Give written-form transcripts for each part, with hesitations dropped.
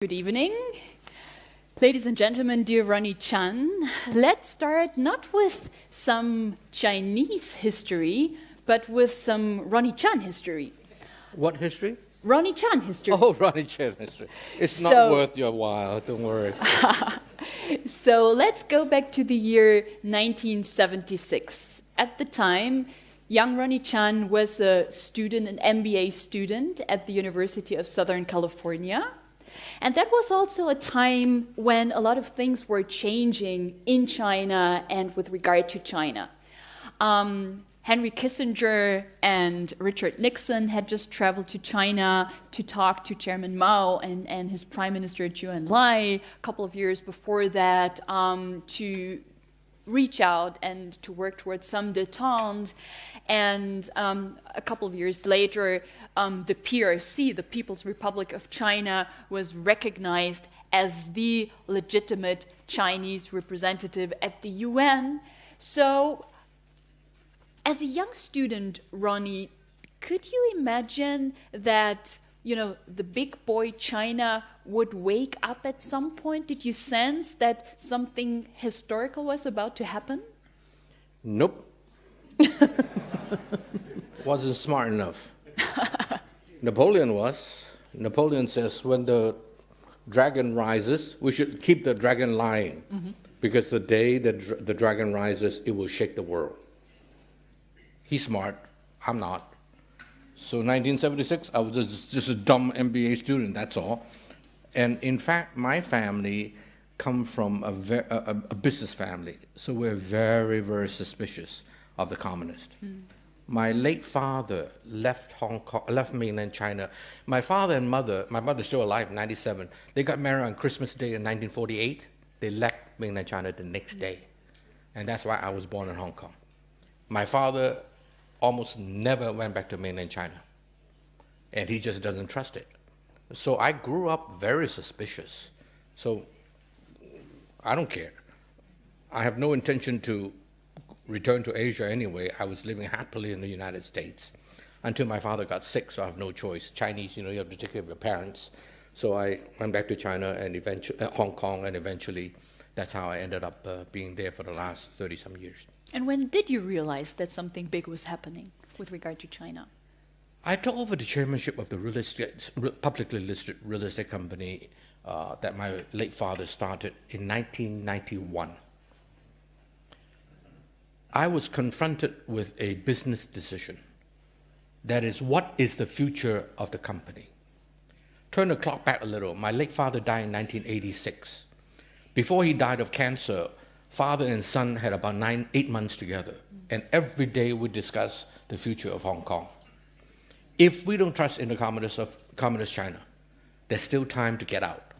Good evening. Ladies and gentlemen, dear Ronnie Chan, let's start not with some Chinese history, but with some Ronnie Chan history. What history? Ronnie Chan history. Oh, Ronnie Chan history. It's not worth your while, don't worry. So let's go back to the year 1976. At the time, young Ronnie Chan was a student, an MBA student at the University of Southern California. And that was also a time when a lot of things were changing in China and with regard to China. Henry Kissinger and Richard Nixon had just traveled to China to talk to Chairman Mao and his Prime Minister Zhou Enlai a couple of years before that to reach out and to work towards some détente. And a couple of years later, the PRC, the People's Republic of China, was recognized as the legitimate Chinese representative at the UN. So, as a young student, Ronnie, could you imagine that, the big boy China would wake up at some point? Did you sense that something historical was about to happen? Nope. Wasn't smart enough. Napoleon was. Napoleon says when the dragon rises, we should keep the dragon lying. Mm-hmm. Because the day that the dragon rises, it will shake the world. He's smart. I'm not. So 1976, I was just a dumb MBA student, that's all. And in fact, my family come from a business family. So we're very, very suspicious of the communists. Mm. My late father left Hong Kong, left mainland China. My father and mother, my mother's still alive in 97. They got married on Christmas Day in 1948. They left mainland China the next day. And that's why I was born in Hong Kong. My father almost never went back to mainland China. And he just doesn't trust it. So I grew up very suspicious. So I don't care. I have no intention to return to Asia anyway. I was living happily in the United States until my father got sick, so I have no choice. Chinese, you have to take care of your parents. So I went back to China and eventually Hong Kong, and eventually that's how I ended up being there for the last 30-some years. And when did you realize that something big was happening with regard to China? I took over the chairmanship of the publicly listed real estate company that my late father started in 1991. I was confronted with a business decision. That is, what is the future of the company? Turn the clock back a little. My late father died in 1986. Before he died of cancer, father and son had about 8 months together. And every day we discuss the future of Hong Kong. If we don't trust in the communist China, there's still time to get out.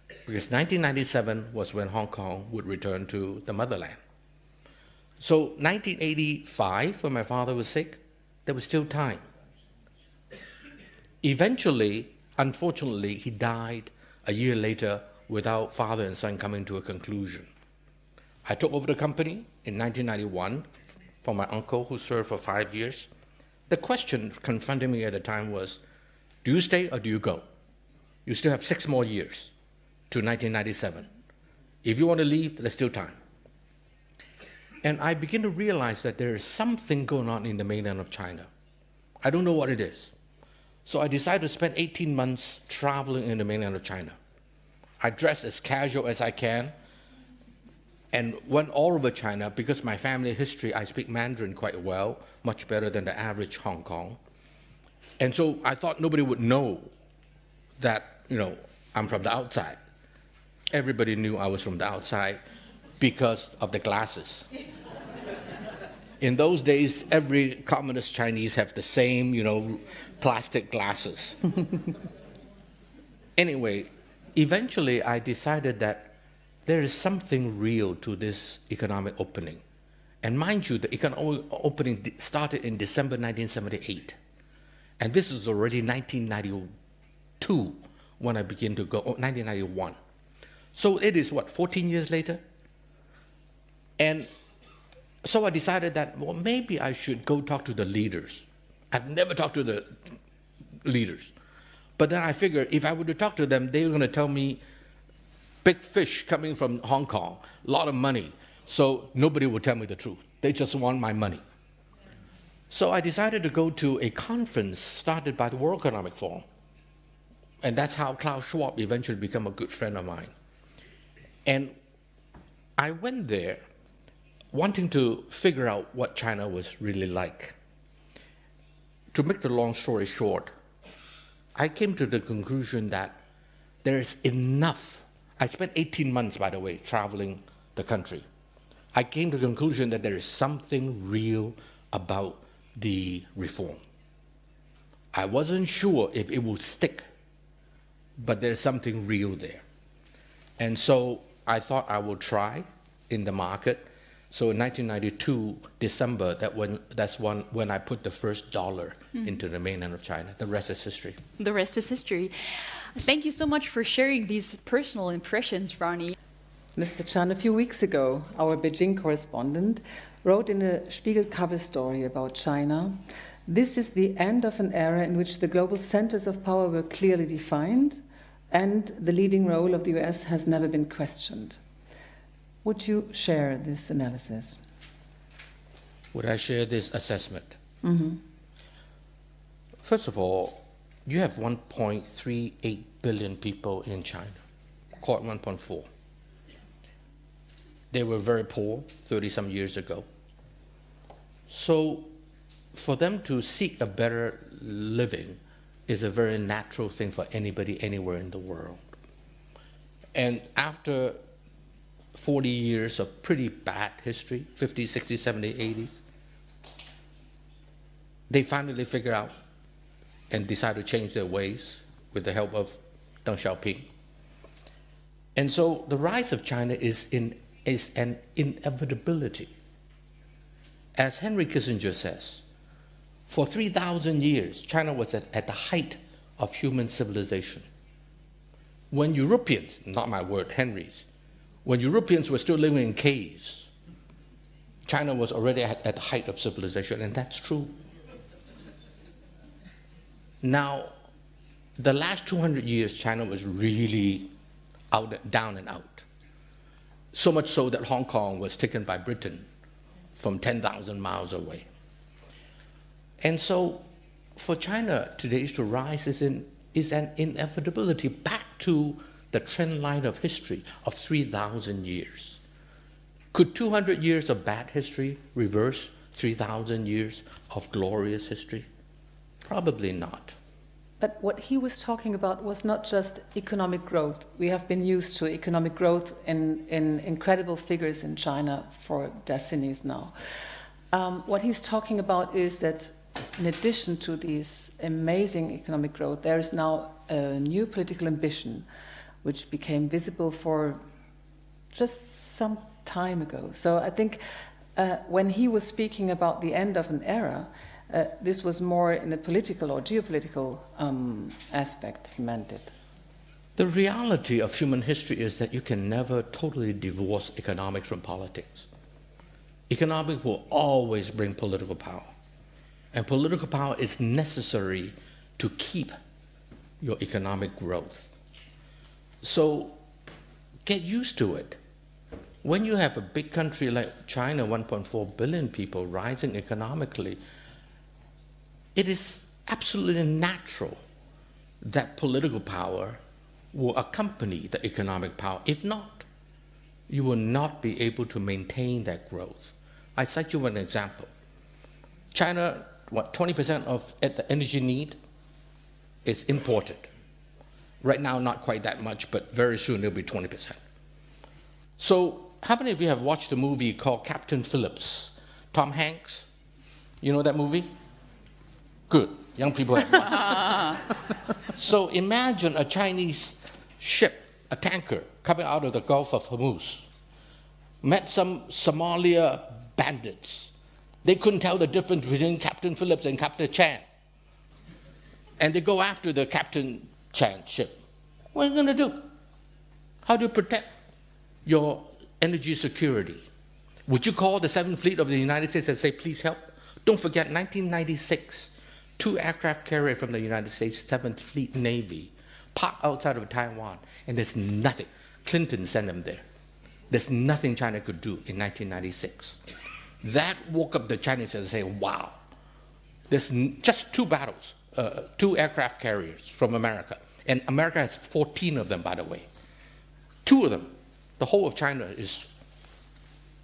Because 1997 was when Hong Kong would return to the motherland. So 1985, when my father was sick, there was still time. Eventually, unfortunately, he died a year later without father and son coming to a conclusion. I took over the company in 1991 from my uncle, who served for 5 years. The question confronting me at the time was, do you stay or do you go? You still have 6 more years to 1997. If you want to leave, there's still time. And I begin to realize that there is something going on in the mainland of China. I don't know what it is. So I decided to spend 18 months traveling in the mainland of China. I dress as casual as I can and went all over China. Because my family history, I speak Mandarin quite well, much better than the average Hong Kong. And so I thought nobody would know that, I'm from the outside. Everybody knew I was from the outside because of the glasses. In those days, every communist Chinese have the same, plastic glasses. Anyway, eventually I decided that there is something real to this economic opening. And mind you, the economic opening started in December 1978. And this is already 1992 when I began to go, 1991. So it is, 14 years later? And so I decided that, maybe I should go talk to the leaders. I've never talked to the leaders. But then I figured if I were to talk to them, they were going to tell me big fish coming from Hong Kong, a lot of money. So nobody would tell me the truth. They just want my money. So I decided to go to a conference started by the World Economic Forum. And that's how Klaus Schwab eventually became a good friend of mine. And I went there wanting to figure out what China was really like. To make the long story short, I came to the conclusion that there is enough. I spent 18 months, by the way, traveling the country. I came to the conclusion that there is something real about the reform. I wasn't sure if it would stick, but there's something real there. And so I thought I would try in the market. So in 1992, December, that's when I put the first dollar into the mainland of China. The rest is history. The rest is history. Thank you so much for sharing these personal impressions, Ronnie. Mr. Chan, a few weeks ago, our Beijing correspondent wrote in a Spiegel cover story about China, "This is the end of an era in which the global centers of power were clearly defined and the leading role of the US has never been questioned." Would you share this analysis? Would I share this assessment? Mm-hmm. First of all, you have 1.38 billion people in China, call it 1.4. They were very poor 30-some years ago. So for them to seek a better living is a very natural thing for anybody anywhere in the world. And after 40 years of pretty bad history, 50s, 60s, 70s, 80s, they finally figure out and decide to change their ways with the help of Deng Xiaoping. And so the rise of China is an inevitability. As Henry Kissinger says, for 3,000 years, China was at the height of human civilization. When Europeans, not my word, Henry's, when Europeans were still living in caves, China was already at the height of civilization, and that's true. Now, the last 200 years, China was really down and out. So much so that Hong Kong was taken by Britain from 10,000 miles away. And so for China today to rise is an inevitability back to the trend line of history of 3,000 years. Could 200 years of bad history reverse 3,000 years of glorious history? Probably not. But what he was talking about was not just economic growth. We have been used to economic growth in incredible figures in China for decades now. What he's talking about is that in addition to this amazing economic growth, there is now a new political ambition which became visible for just some time ago. So I think when he was speaking about the end of an era, this was more in a political or geopolitical aspect, he meant it. The reality of human history is that you can never totally divorce economics from politics. Economics will always bring political power. And political power is necessary to keep your economic growth. So get used to it. When you have a big country like China, 1.4 billion people rising economically, it is absolutely natural that political power will accompany the economic power. If not, you will not be able to maintain that growth. I cite you an example. China, 20% of the energy need is imported. Right now, not quite that much, but very soon it'll be 20%. So how many of you have watched a movie called Captain Phillips? Tom Hanks? You know that movie? Good. Young people have watched it. So imagine a Chinese ship, a tanker, coming out of the Gulf of Hormuz, met some Somalia bandits. They couldn't tell the difference between Captain Phillips and Captain Chan. And they go after the Captain Chan ship. What are you going to do? How do you protect your energy security? Would you call the 7th Fleet of the United States and say, please help? Don't forget, 1996, 2 aircraft carriers from the United States, 7th Fleet Navy, parked outside of Taiwan, and there's nothing. Clinton sent them there. There's nothing China could do in 1996. That woke up the Chinese and say, wow, there's just 2 battles, 2 aircraft carriers from America. And America has 14 of them, by the way. 2 of them. The whole of China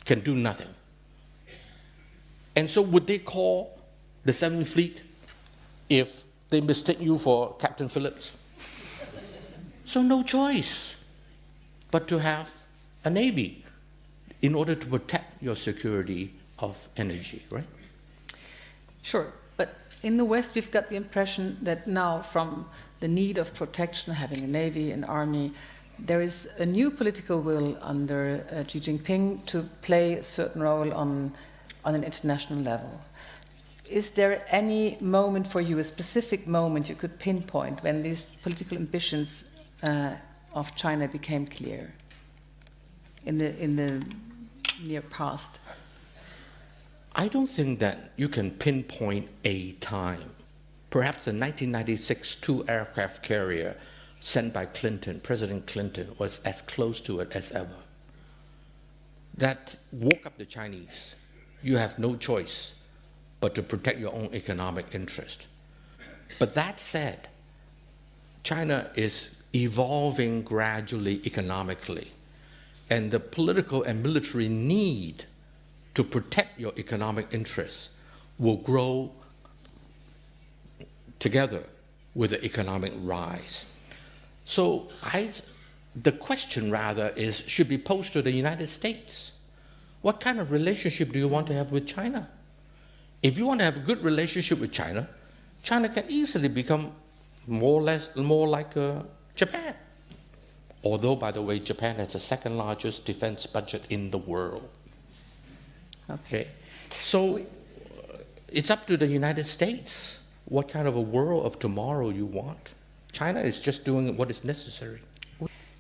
can do nothing. And so would they call the 7th Fleet if they mistake you for Captain Phillips? So no choice but to have a navy in order to protect your security of energy, right? Sure, but in the West we've got the impression that now from the need of protection, having a navy, an army, there is a new political will under Xi Jinping to play a certain role on an international level. Is there any moment for you, a specific moment you could pinpoint when these political ambitions of China became clear in the near past? I don't think that you can pinpoint a time. Perhaps the 1996 2 aircraft carrier sent by Clinton, President Clinton, was as close to it as ever. That woke up the Chinese. You have no choice but to protect your own economic interest. But that said, China is evolving gradually economically, and the political and military need to protect your economic interests will grow together with the economic rise. So the question rather should be posed to the United States. What kind of relationship do you want to have with China? If you want to have a good relationship with China, China can easily become more like Japan. Although, by the way, Japan has the 2nd largest defense budget in the world. Okay, so it's up to the United States what kind of a world of tomorrow you want. China is just doing what is necessary.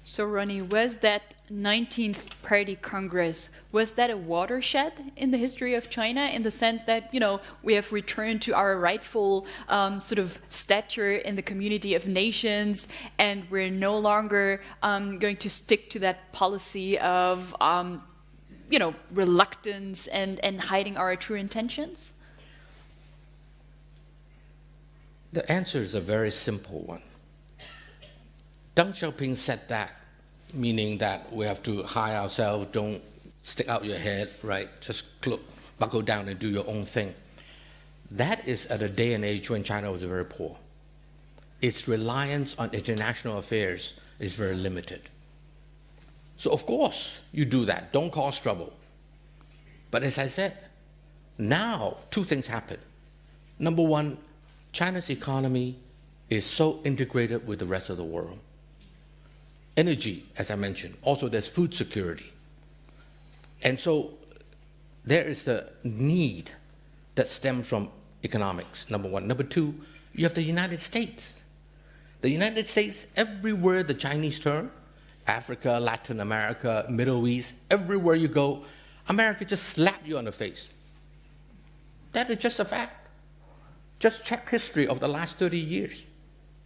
So, Ronnie, was that 19th Party Congress, was that a watershed in the history of China in the sense that, we have returned to our rightful sort of stature in the community of nations, and we're no longer going to stick to that policy of, reluctance and hiding our true intentions? The answer is a very simple one. Deng Xiaoping said that, meaning that we have to hide ourselves, don't stick out your head, right? Just buckle down and do your own thing. That is at a day and age when China was very poor. Its reliance on international affairs is very limited. So of course you do that, don't cause trouble. But as I said, now 2 things happen. Number 1, China's economy is so integrated with the rest of the world. Energy, as I mentioned, also there's food security. And so there is the need that stems from economics, number 1. Number 2, you have the United States. The United States, everywhere the Chinese turn, Africa, Latin America, Middle East, everywhere you go, America just slapped you on the face. That is just a fact. Just check history of the last 30 years,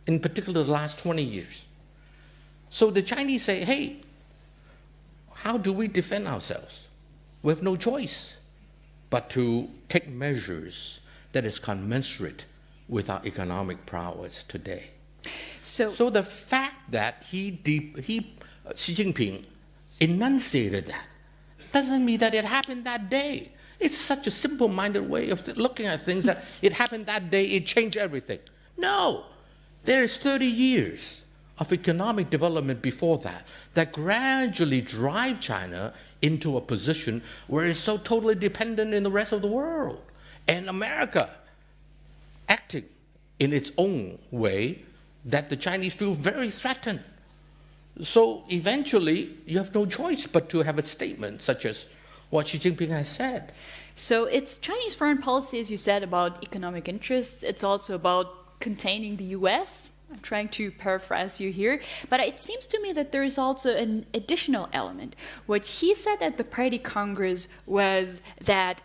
in particular the last 20 years. So the Chinese say, hey, how do we defend ourselves? We have no choice but to take measures that is commensurate with our economic prowess today. So the fact that Xi Jinping enunciated that doesn't mean that it happened that day. It's such a simple-minded way of looking at things that it happened that day, it changed everything. No, there is 30 years of economic development before that gradually drive China into a position where it's so totally dependent in the rest of the world. And America acting in its own way that the Chinese feel very threatened. So eventually, you have no choice but to have a statement such as what Xi Jinping has said. So it's Chinese foreign policy, as you said, about economic interests. It's also about containing the US. I'm trying to paraphrase you here. But it seems to me that there is also an additional element. What he said at the Party Congress was that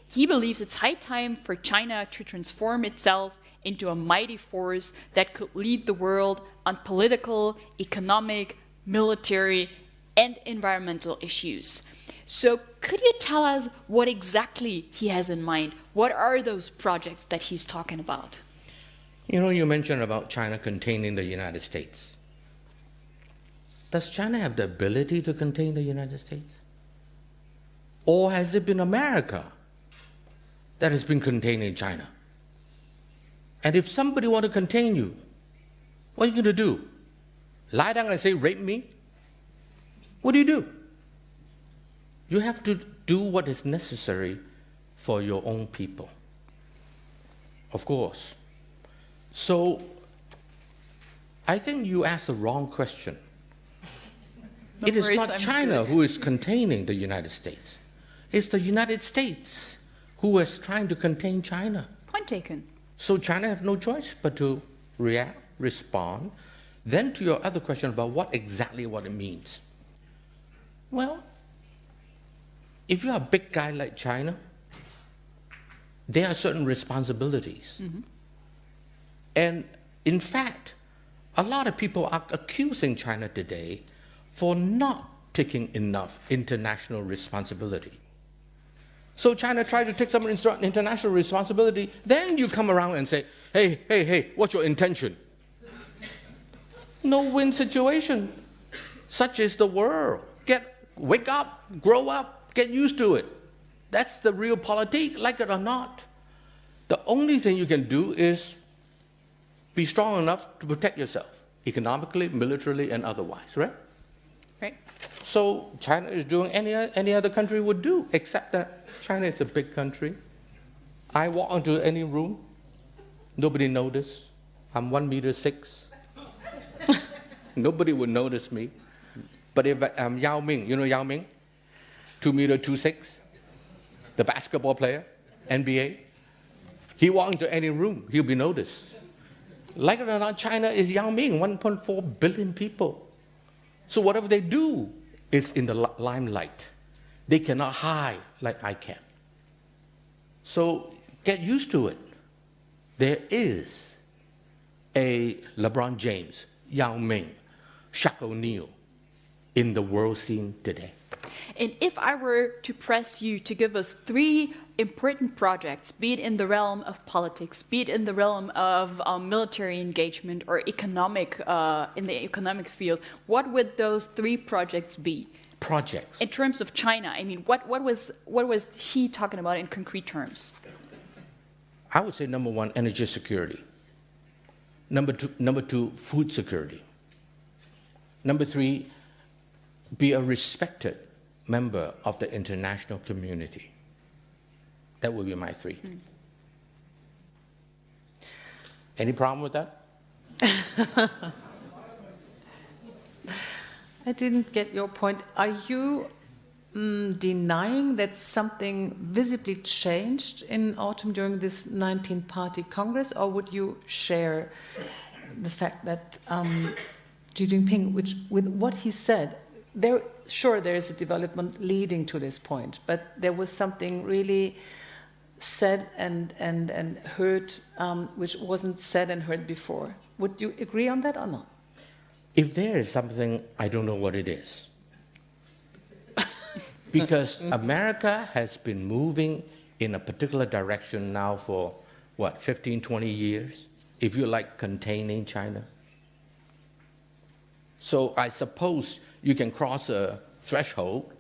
he believes it's high time for China to transform itself into a mighty force that could lead the world on political, economic, military, and environmental issues. So could you tell us what exactly he has in mind? What are those projects that he's talking about? You know, you mentioned about China containing the United States. Does China have the ability to contain the United States? Or has it been America that has been containing China? And if somebody want to contain you, what are you going to do? Lie down and say, rape me? What do? You have to do what is necessary for your own people. Of course. So, I think you asked the wrong question. It is not China who is containing the United States. It's the United States who is trying to contain China. Point taken. So China have no choice but to react, respond. Then to your other question about what it means. Well, if you're a big guy like China, there are certain responsibilities. Mm-hmm. And in fact, a lot of people are accusing China today for not taking enough international responsibility. So China tried to take some international responsibility, then you come around and say, hey, what's your intention? No-win situation. Such is the world. Wake up, grow up, get used to it. That's the real politique, like it or not. The only thing you can do is be strong enough to protect yourself, economically, militarily, and otherwise, right? Right. So China is doing any other country would do, except that China is a big country. I walk into any room, nobody notice. I'm 1.6 meters. Nobody would notice me. But if I'm Yao Ming, you know Yao Ming? 2.26 meters, the basketball player, NBA. He walk into any room, he'll be noticed. Like it or not, China is Yao Ming, 1.4 billion people. So whatever they do is in the limelight. They cannot hide like I can. So get used to it. There is a LeBron James, Yao Ming, Shaq O'Neal in the world scene today. And if I were to press you to give us 3 important projects, be it in the realm of politics, be it in the realm of military engagement or economic, in the economic field, what would those 3 projects be? Projects. In terms of China, I mean, what was he talking about in concrete terms? I would say number 1, energy security. Number 2, food security. Number 3, be a respected member of the international community. That would be my 3. Any problem with that? I didn't get your point. Are you denying that something visibly changed in autumn during this 19-party Congress, or would you share the fact that Xi Jinping, with what he said, there is a development leading to this point, but there was something really said and heard which wasn't said and heard before. Would you agree on that or not? If there is something, I don't know what it is. Because America has been moving in a particular direction now for, 15, 20 years, if you like, containing China. So I suppose you can cross a threshold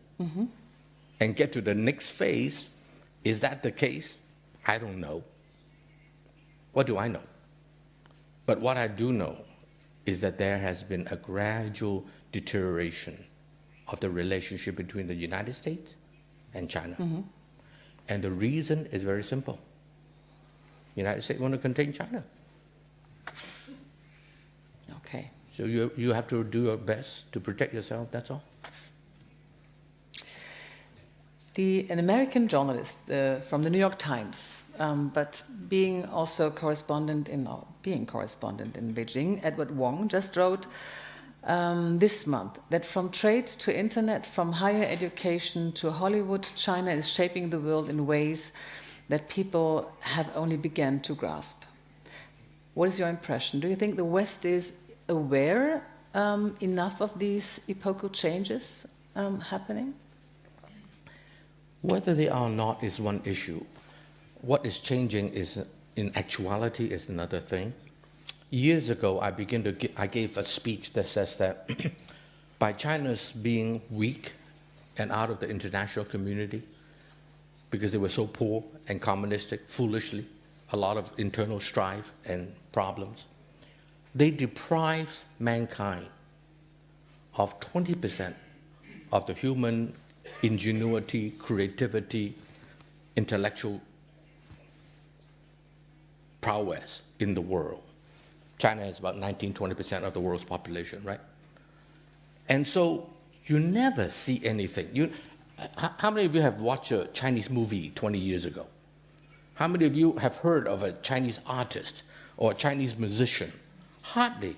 and get to the next phase. Is that the case? I don't know. What do I know? But what I do know is that there has been a gradual deterioration of the relationship between the United States and China. And the reason is very simple. The United States want to contain China. Okay. So you have to do your best to protect yourself, that's all. An American journalist from the New York Times, but being correspondent in Beijing, Edward Wong, just wrote this month that from trade to internet, from higher education to Hollywood, China is shaping the world in ways that people have only begun to grasp. What is your impression? Do you think the West is aware enough of these epochal changes happening? Whether they are or not is one issue. What is changing is, in actuality, is another thing. Years ago, I gave a speech that says that by China's being weak and out of the international community, because they were so poor and communistic, foolishly, a lot of internal strife and problems, they deprive mankind of 20% of the human ingenuity, creativity, intellectual prowess in the world. China has about 19-20% of the world's population, right? And so you never see anything. How many of you have watched a Chinese movie 20 years ago? How many of you have heard of a Chinese artist or a Chinese musician? Hardly.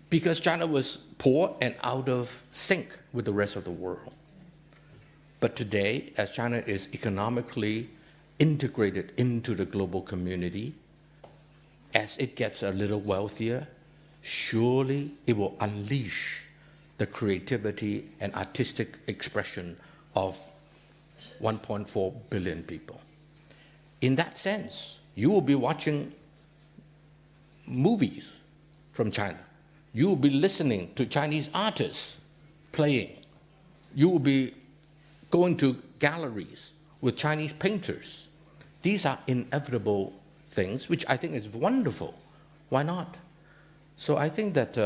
Because China was poor and out of sync with the rest of the world. But today, as China is economically integrated into the global community, as it gets a little wealthier, surely it will unleash the creativity and artistic expression of 1.4 billion people. In that sense, you will be watching movies from China. You will be listening to Chinese artists playing. You will be going to galleries with Chinese painters. These are inevitable things, which I think is wonderful. Why not? So I think that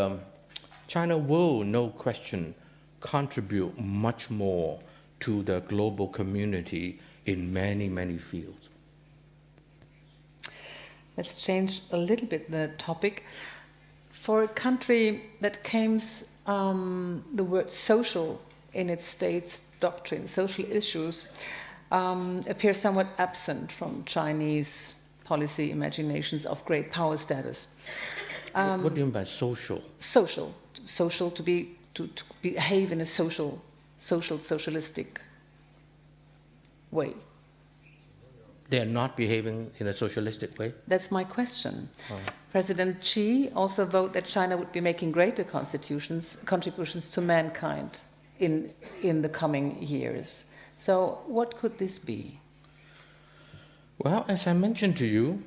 China will, no question, contribute much more to the global community in many, many fields. Let's change a little bit the topic. For a country that claims the word social in its state's doctrine, social issues appear somewhat absent from Chinese policy imaginations of great power status. What do you mean by social? Social, to behave in a socialistic way. They are not behaving in a socialistic way? That's my question. Oh. President Xi also vowed that China would be making greater contributions to mankind in the coming years. So what could this be? Well, as I mentioned to you,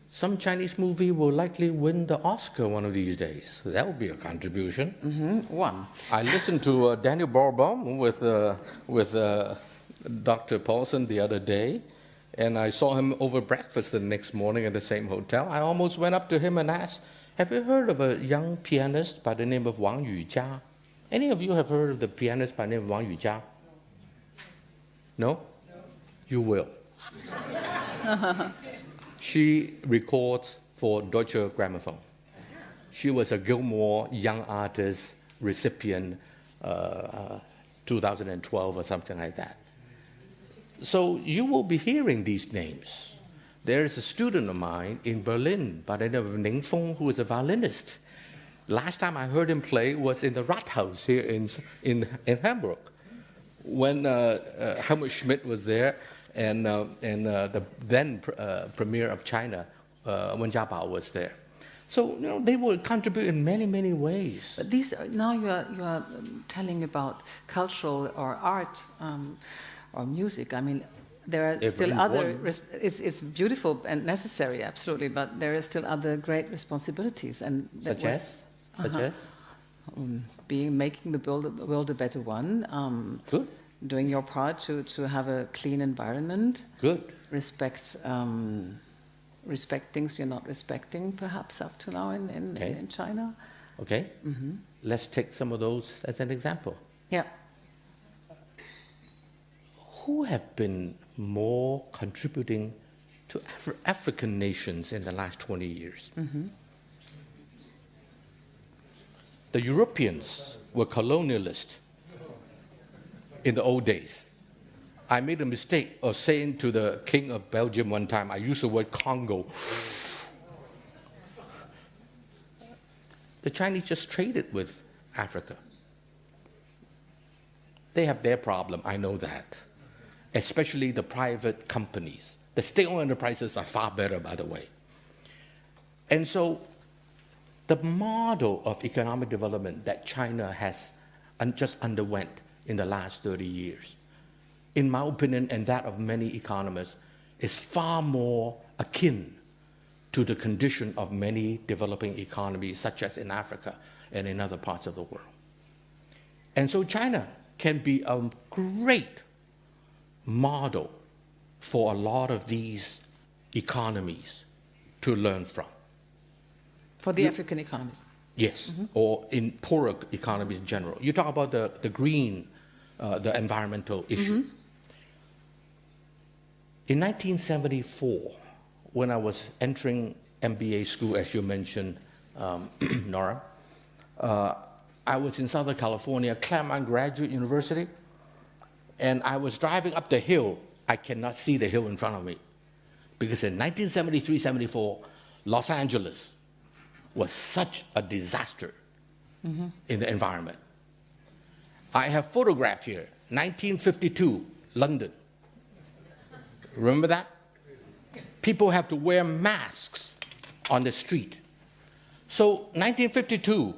some Chinese movie will likely win the Oscar one of these days. So that would be a contribution. One. I listened to Daniel Barenboim with Dr. Paulson the other day, and I saw him over breakfast the next morning at the same hotel. I almost went up to him and asked, have you heard of a young pianist by the name of Wang Yujia? Any of you have heard of the pianist by the name of Wang Yujia? No? No. You will. She records for Deutsche Grammophon. She was a Gilmore Young Artist recipient 2012 or something like that. So you will be hearing these names. There is a student of mine in Berlin by the name of Ning Feng, who is a violinist. Last time I heard him play was in the Rathaus here in Hamburg, when Helmut Schmidt was there, and the then premier of China, Wen Jiabao, was there. So they will contribute in many, many ways. But these now you are telling about cultural or art or music. I mean, there are still other. It's beautiful and necessary, absolutely. But there are still other great responsibilities, and such as making the world a better one. Good. Doing your part to have a clean environment. Good. Respect things you're not respecting, perhaps up to now in China. Okay. Let's take some of those as an example. Yeah. Who have been more contributing to African nations in the last 20 years? The Europeans were colonialists in the old days. I made a mistake of saying to the king of Belgium one time, I used the word Congo. The Chinese just traded with Africa. They have their problem, I know that. Especially the private companies. The state-owned enterprises are far better, by the way. And so the model of economic development that China has just underwent in the last 30 years, in my opinion and that of many economists, is far more akin to the condition of many developing economies, such as in Africa and in other parts of the world. And so China can be a great model for a lot of these economies to learn from. For the African economies. Yes, or in poorer economies in general. You talk about the green, the environmental issue. In 1974, when I was entering MBA school, as you mentioned, Nora, I was in Southern California, Claremont Graduate University, and I was driving up the hill. I cannot see the hill in front of me, because in 1973-74, Los Angeles was such a disaster in the environment. I have photograph here, 1952, London. Remember that? People have to wear masks on the street. So 1952,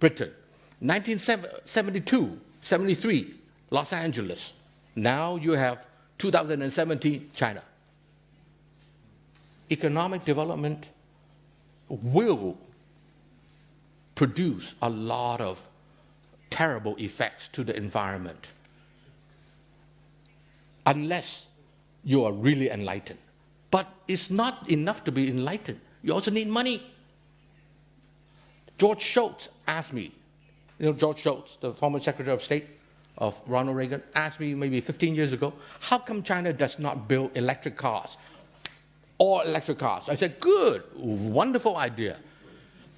Britain. 1972, 73, Los Angeles. Now you have 2017, China. Economic development will produce a lot of terrible effects to the environment unless you are really enlightened. But it's not enough to be enlightened. You also need money. George Shultz asked me, George Shultz, the former Secretary of State of Ronald Reagan, asked me maybe 15 years ago, how come China does not build electric cars? All electric cars. I said, good, wonderful idea.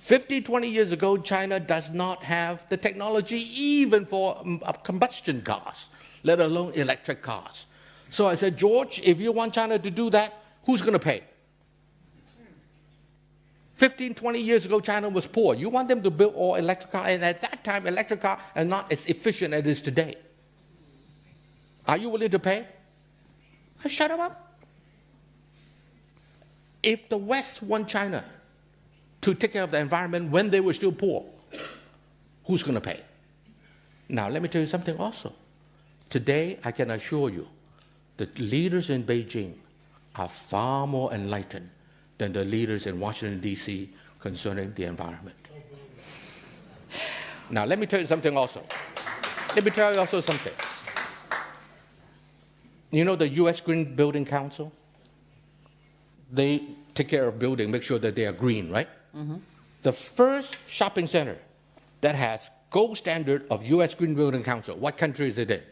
20 years ago, China does not have the technology even for combustion cars, let alone electric cars. So I said, George, if you want China to do that, who's going to pay? 20 years ago, China was poor. You want them to build all electric cars, and at that time, electric cars are not as efficient as it is today. Are you willing to pay? I shut them up. If the West want China to take care of the environment when they were still poor, who's going to pay? Now, let me tell you something also. Today, I can assure you, the leaders in Beijing are far more enlightened than the leaders in Washington, D.C. concerning the environment. Now, let me tell you something also. Let me tell you also something. You know the U.S. Green Building Council? They take care of building, make sure that they are green, right? The first shopping center that has gold standard of U.S. Green Building Council, what country is it in?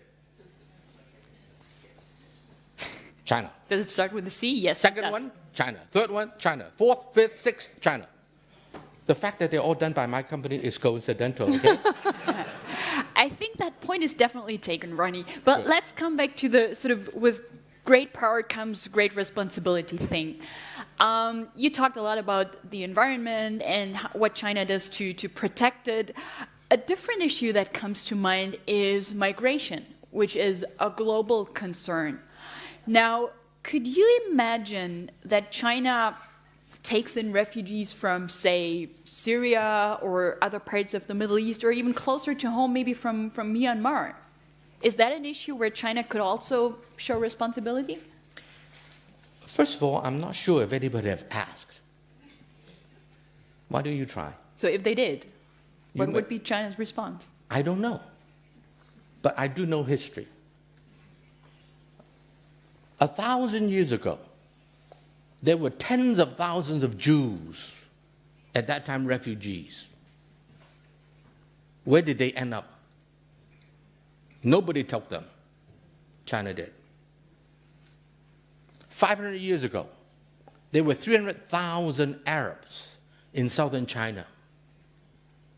China. Does it start with a C? Yes. Second one, China. Third one, China. Fourth, fifth, sixth, China. The fact that they're all done by my company is coincidental, okay? I think that point is definitely taken, Ronnie. But let's come back to the sort of with great power comes great responsibility thing. You talked a lot about the environment and what China does to protect it. A different issue that comes to mind is migration, which is a global concern. Now, could you imagine that China takes in refugees from, say, Syria or other parts of the Middle East, or even closer to home, maybe from Myanmar? Is that an issue where China could also show responsibility? First of all, I'm not sure if anybody has asked. Why don't you try? So if they did, what would be China's response? I don't know. But I do know history. 1,000 years ago, there were tens of thousands of Jews, at that time refugees. Where did they end up? Nobody took them. China did. 500 years ago, there were 300,000 Arabs in southern China.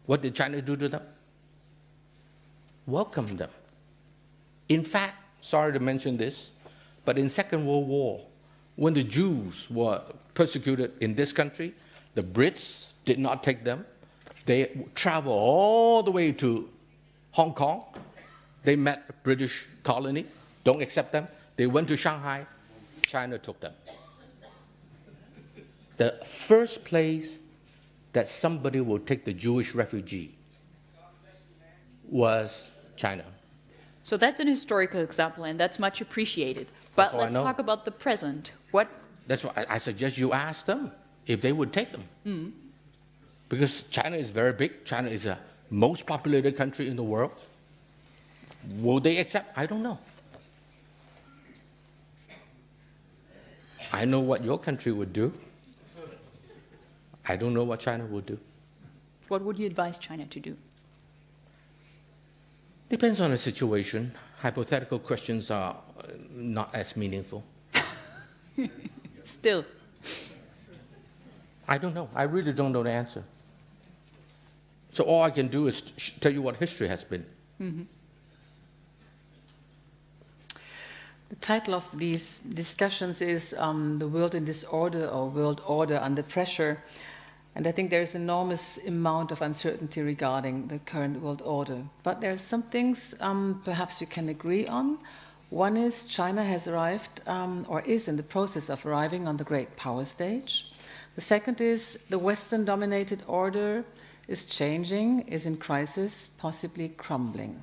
What did China do to them? Welcome them. In fact, sorry to mention this, but in Second World War, when the Jews were persecuted in this country, the Brits did not take them. They traveled all the way to Hong Kong. They met a British colony, don't accept them. They went to Shanghai, China took them. the first place that somebody will take the Jewish refugee was China. So that's an historical example, and that's much appreciated. But all I let's know. talk about the present. What? That's why I suggest you ask them if they would take them. Because China is very big. China is the most populated country in the world. Will they accept? I don't know. I know what your country would do. I don't know what China would do. What would you advise China to do? Depends on the situation. Hypothetical questions are not as meaningful. Still. I don't know. I really don't know the answer. So all I can do is tell you what history has been. The title of these discussions is The World in Disorder or World Order Under Pressure. And I think there's enormous amount of uncertainty regarding the current world order. But there are some things perhaps we can agree on. One is China has arrived or is in the process of arriving on the great power stage. The second is the Western-dominated order is changing, is in crisis, possibly crumbling.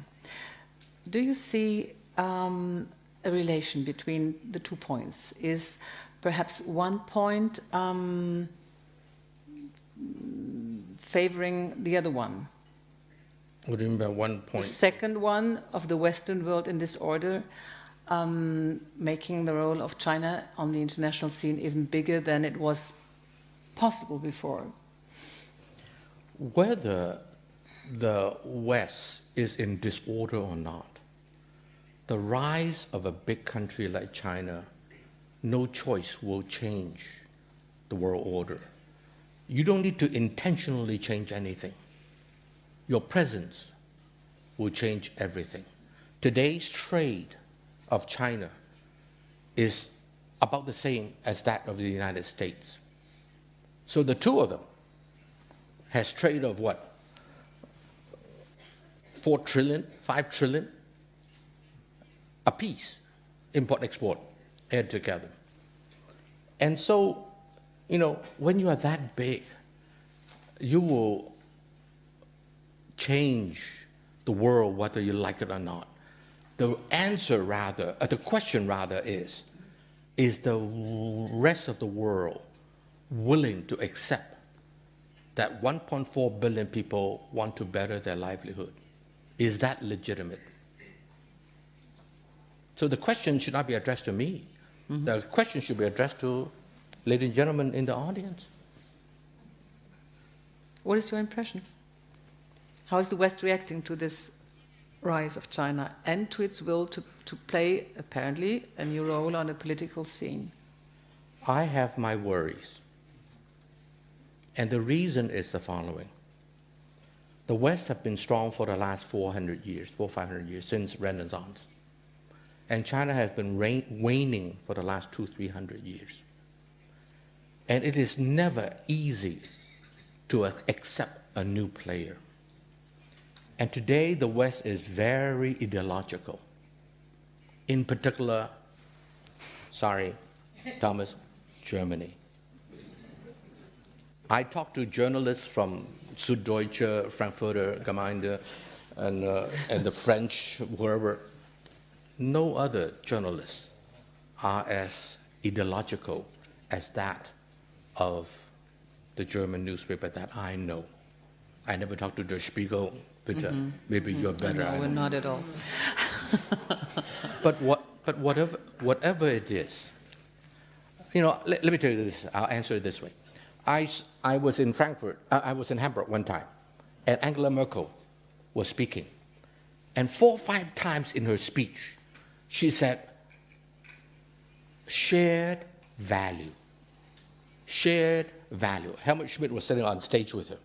Do you see a relation between the 2 points? Is perhaps one point favoring the other one? What do you mean by 1 point? The second one of the Western world in disorder, making the role of China on the international scene even bigger than it was possible before. Whether the West is in disorder or not, the rise of a big country like China, no choice, will change the world order. You don't need to intentionally change anything. Your presence will change everything. Today's trade of China is about the same as that of the United States. So the two of them has trade of what? 4 trillion, 5 trillion a piece, import, export, add together. And so, you know, when you are that big, you will change the world whether you like it or not. The answer rather, the question rather is the rest of the world willing to accept that 1.4 billion people want to better their livelihood? Is that legitimate? So the question should not be addressed to me. The question should be addressed to ladies and gentlemen in the audience. What is your impression? How is the West reacting to this rise of China and to its will to play, apparently, a new role on the political scene? I have my worries. And the reason is the following. The West have been strong for the last 400 years, 500 years, since Renaissance. And China has been waning for the last 200-300 years. And it is never easy to accept a new player. And today, the West is very ideological. In particular, sorry, Thomas, Germany. I talked to journalists from Süddeutsche, Frankfurter Gemeinde, and the French, wherever. No other journalists are as ideological as that of the German newspaper that I know. I never talked to Der Spiegel, Peter. Maybe you're better. No, we're not at all. But whatever it is, you know, let me tell you this. I'll answer it this way. I was in Frankfurt. I was in Hamburg one time, and Angela Merkel was speaking, and 4 or 5 times in her speech, she said, "Shared value." Shared value. Helmut Schmidt was sitting on stage with her.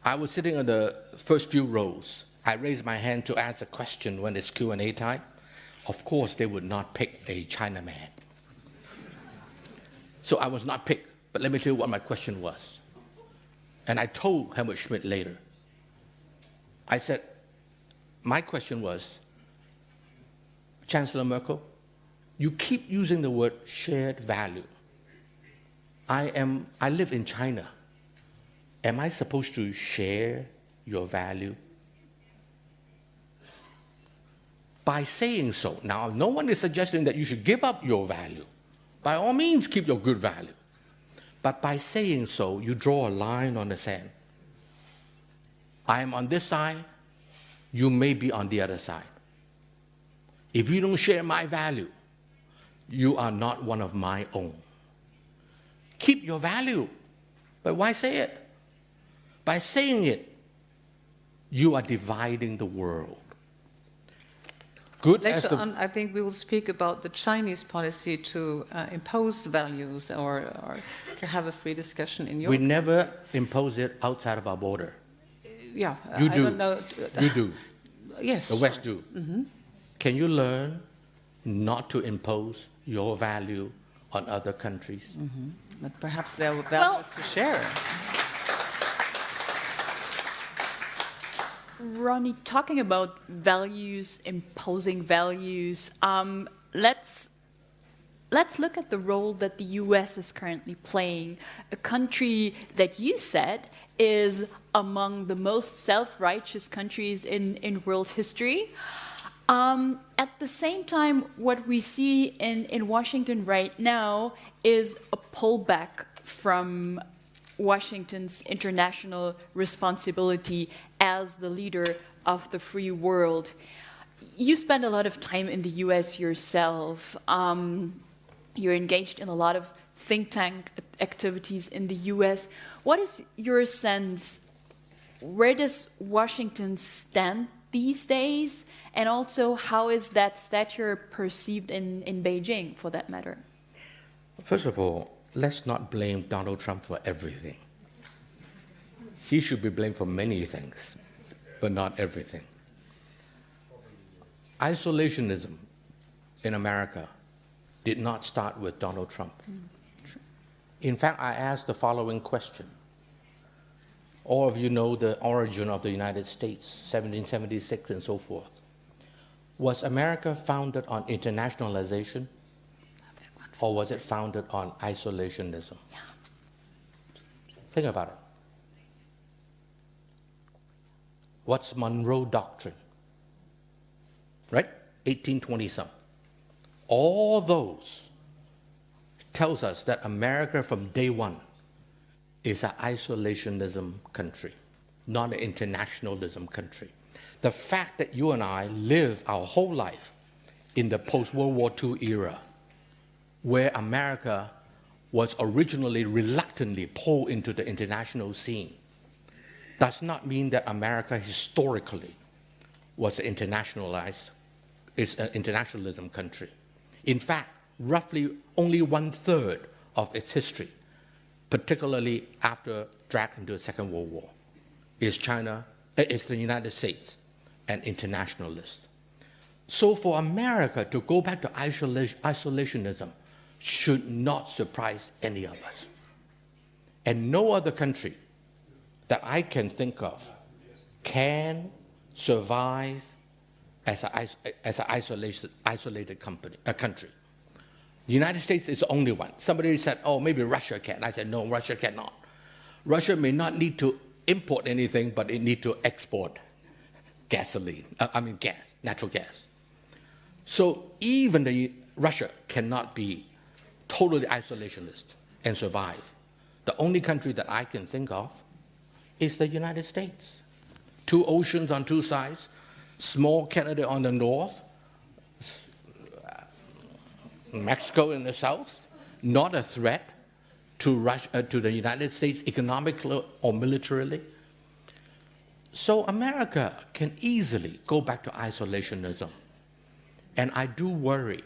I was sitting on the first few rows. I raised my hand to ask a question when it's Q&A time. Of course, they would not pick a Chinaman. So I was not picked. But let me tell you what my question was. And I told Helmut Schmidt later. I said, my question was, Chancellor Merkel, you keep using the word shared value. I live in China. Am I supposed to share your value? By saying so, now no one is suggesting that you should give up your value. By all means, keep your good value. But by saying so, you draw a line on the sand. I am on this side, you may be on the other side. If you don't share my value, you are not one of my own. Keep your value, but why say it? By saying it, you are dividing the world. Good Later on, I think we will speak about the Chinese policy to impose values or to have a free discussion in Europe. We never impose it outside of our border. Yeah, You I do. don't know. You do. Yes. The West do. Mm-hmm. Can you learn not to impose your value on other countries? Mm-hmm. But perhaps there are values to share. Ronnie, talking about values, imposing values, let's look at the role that the US is currently playing, a country that you said is among the most self-righteous countries in world history. At the same time, what we see in Washington right now is a pullback from Washington's international responsibility as the leader of the free world. You spend a lot of time in the US yourself. You're engaged in a lot of think tank activities in the US. What is your sense? Where does Washington stand these days? And also, how is that stature perceived in Beijing, for that matter? First of all, let's not blame Donald Trump for everything. He should be blamed for many things, but not everything. Isolationism in America did not start with Donald Trump. In fact, I asked the following question. All of you know the origin of the United States, 1776 and so forth. Was America founded on internationalization, or was it founded on isolationism? Yeah. Think about it. What's Monroe Doctrine? Right? 1820-some. All those tells us that America from day one is an isolationism country, not an internationalism country. The fact that you and I live our whole life in the post-World War II era, where America was originally reluctantly pulled into the international scene, does not mean that America historically was an internationalism country. In fact, roughly only 1/3 of its history, particularly after dragged into the Second World War, is the United States, an internationalist. So for America to go back to isolationism should not surprise any of us. And no other country that I can think of can survive as an isolated country. The United States is the only one. Somebody said, oh, maybe Russia can. I said, no, Russia cannot. Russia may not need to import anything, but it needs to export gas, natural gas. So even Russia cannot be totally isolationist and survive. The only country that I can think of is the United States. 2 oceans on 2 sides, small Canada on the north, Mexico in the south, not a threat to Russia, to the United States economically or militarily. So America can easily go back to isolationism. And I do worry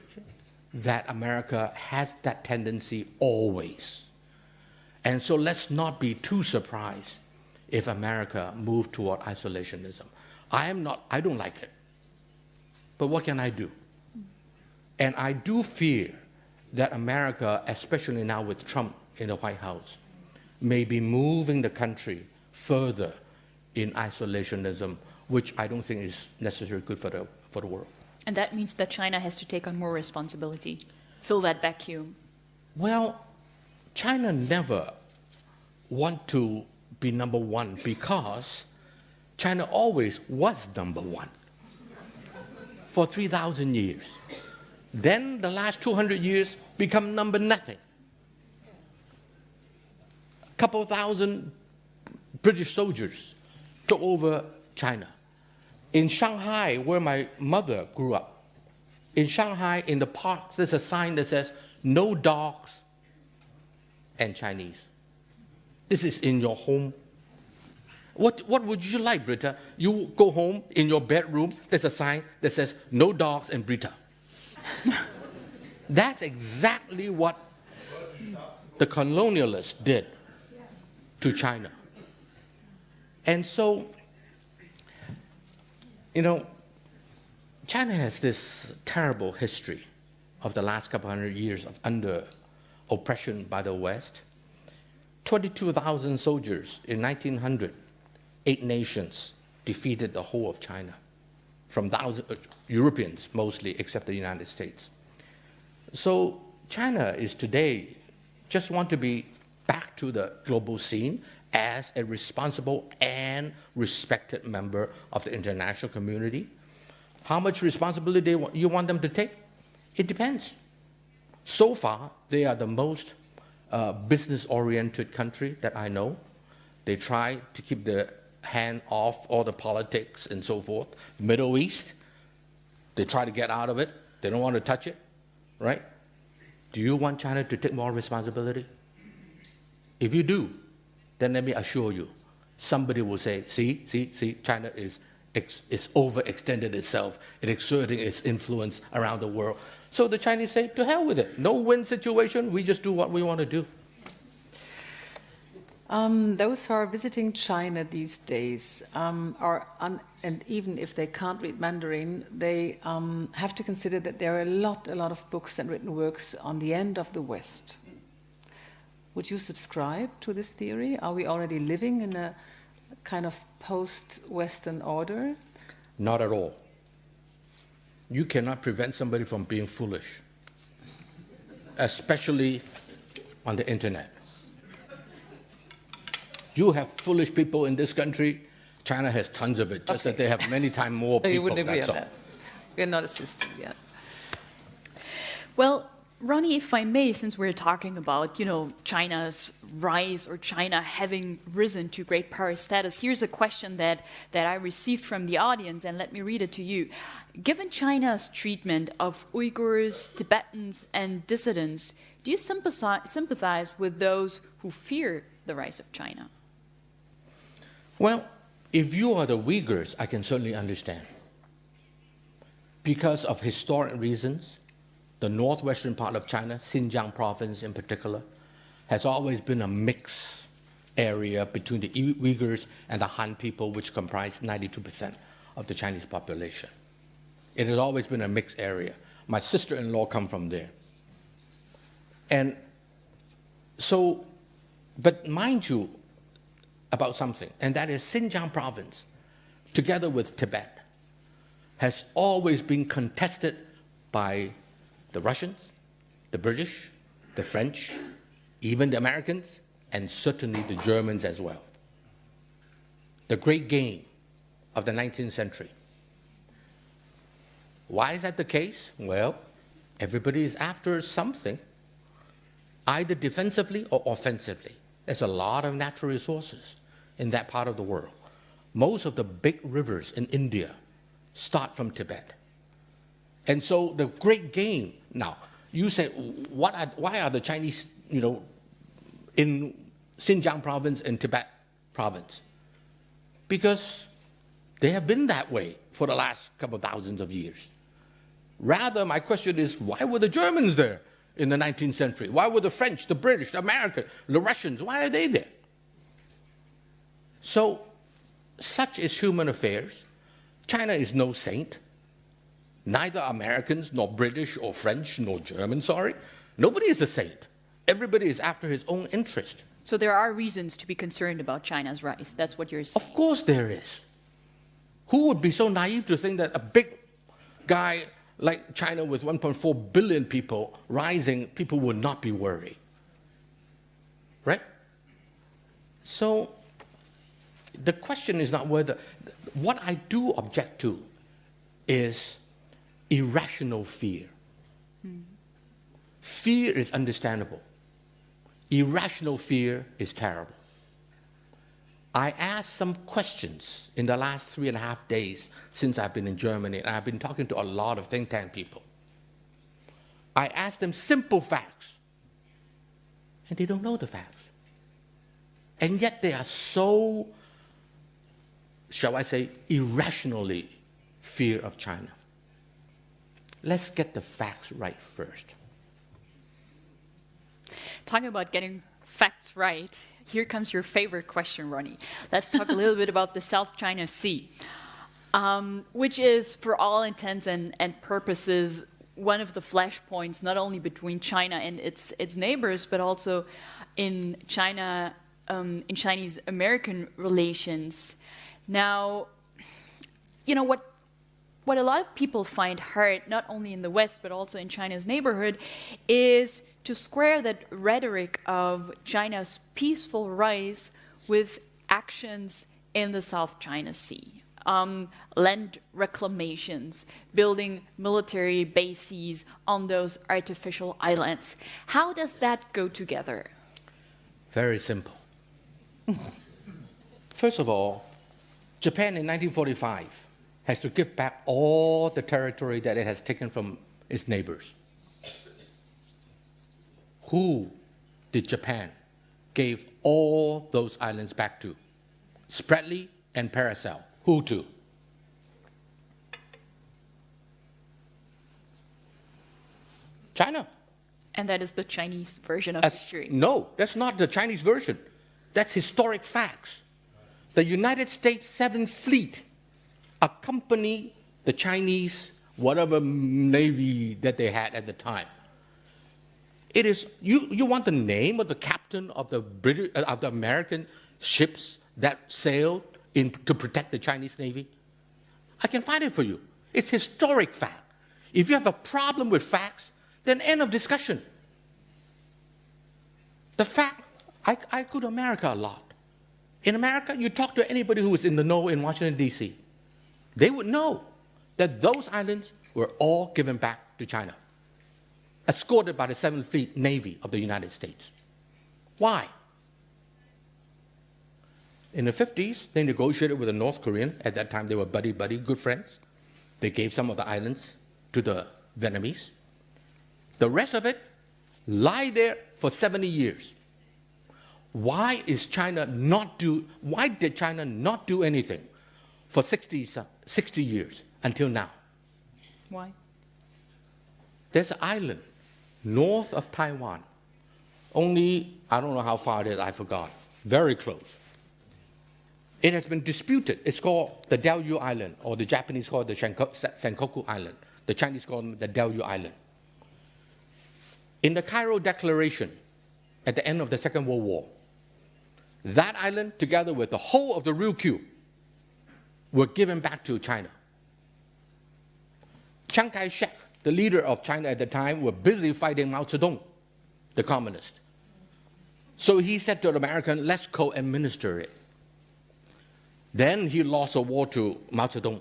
that America has that tendency always. And so let's not be too surprised if America moved toward isolationism. I don't like it. But what can I do? And I do fear that America, especially now with Trump in the White House, may be moving the country further in isolationism, which I don't think is necessarily good for the world. And that means that China has to take on more responsibility, fill that vacuum. Well, China never want to be number one because China always was number one for 3,000 years. Then the last 200 years become number nothing. A couple thousand British soldiers took over China. In Shanghai, where my mother grew up, in Shanghai, in the parks, there's a sign that says, no dogs and Chinese. This is in your home. What would you like, Britta? You go home, in your bedroom, there's a sign that says, no dogs and Britta. That's exactly what the colonialists did to China. And so, you know, China has this terrible history of the last couple hundred years of under oppression by the West. 22,000 soldiers in 1900, 8 nations defeated the whole of China, from Europeans mostly, except the United States. So China is today just want to be back to the global scene as a responsible and respected member of the international community. How much responsibility you want them to take? It depends. So far, they are the most business-oriented country that I know. They try to keep their hand off all the politics and so forth. Middle East, they try to get out of it. They don't want to touch it, right? Do you want China to take more responsibility? If you do, then let me assure you, somebody will say, see, China is overextended itself in exerting its influence around the world. So the Chinese say, to hell with it. No win situation, we just do what we want to do. Those who are visiting China these days and even if they can't read Mandarin, they have to consider that there are a lot of books and written works on the end of the West. Would you subscribe to this theory? Are we already living in a kind of post-Western order? Not at all. You cannot prevent somebody from being foolish, especially on the internet. You have foolish people in this country. China has tons of it, just that they have many times more people. You wouldn't agree that's on all. that. We're not a system yet. Well, Ronnie, if I may, since we're talking about, China's rise or China having risen to great power status, here's a question that I received from the audience, and let me read it to you. Given China's treatment of Uyghurs, Tibetans, and dissidents, do you sympathize with those who fear the rise of China? Well, if you are the Uyghurs, I can certainly understand. Because of historic reasons, the northwestern part of China, Xinjiang province in particular, has always been a mixed area between the Uyghurs and the Han people, which comprise 92% of the Chinese population. It has always been a mixed area. My sister-in-law comes from there. And so, but mind you about something, and that is Xinjiang province, together with Tibet, has always been contested by the Russians, the British, the French, even the Americans, and certainly the Germans as well. The great game of the 19th century. Why is that the case? Well, everybody is after something, either defensively or offensively. There's a lot of natural resources in that part of the world. Most of the big rivers in India start from Tibet. And so the great game, now, you say, why are the Chinese, in Xinjiang province and Tibet province? Because they have been that way for the last couple of thousands of years. Rather, my question is, why were the Germans there in the 19th century? Why were the French, the British, the Americans, the Russians, why are they there? So, such is human affairs. China is no saint. Neither Americans, nor British, or French, nor German, sorry. Nobody is a saint. Everybody is after his own interest. So there are reasons to be concerned about China's rise. That's what you're saying. Of course there is. Who would be so naive to think that a big guy like China with 1.4 billion people rising, people would not be worried? right? So the question is not whether, what I do object to is irrational fear. Fear is understandable. Irrational fear is terrible. I asked some questions in the last 3.5 days since I've been in Germany, and I've been talking to a lot of think tank people. I asked them simple facts, and they don't know the facts. And yet they are so, shall I say, irrationally fear of China. Let's get the facts right first. Talking about getting facts right, here comes your favorite question, Ronnie. Let's talk a little bit about the South China Sea, which is, for all intents and purposes, one of the flashpoints, not only between China and its neighbors, but also in China, in Chinese-American relations. Now, you know, what a lot of people find hard, not only in the West, but also in China's neighborhood, is to square that rhetoric of China's peaceful rise with actions in the South China Sea. Land reclamations, building military bases on those artificial islands. How does that go together? Very simple. First of all, Japan in 1945 has to give back all the territory that it has taken from its neighbors. Who did Japan give all those islands back to? Spratly and Paracel. Who to? China. And that is the Chinese version of history. No, that's not the Chinese version. That's historic facts. The United States 7th Fleet accompanied the Chinese, whatever navy that they had at the time. It is, you want the name of the captain of the British, of the American ships that sailed in to protect the Chinese Navy? I can find it for you. It's historic fact. If you have a problem with facts, then end of discussion. The fact, I go to America a lot. In America, you talk to anybody who is in the know in Washington, D.C., they would know that those islands were all given back to China, escorted by the 7th Fleet Navy of the United States. Why? In the 50s, they negotiated with the North Korean. At that time, they were buddy-buddy, good friends. They gave some of the islands to the Vietnamese. The rest of it lie there for 70 years. Why did China not do anything for 60 years until now? Why? There's an island north of Taiwan. Only, I don't know how far it is, I forgot. Very close. It has been disputed. It's called the Diaoyu Island, or the Japanese call it the Senkaku Island. The Chinese call them the Diaoyu Island. In the Cairo Declaration, at the end of the Second World War, that island, together with the whole of the Ryukyu, were given back to China. Chiang Kai-shek, the leader of China at the time, were busy fighting Mao Zedong, the communist. So he said to the American, let's co-administer it. Then he lost a war to Mao Zedong.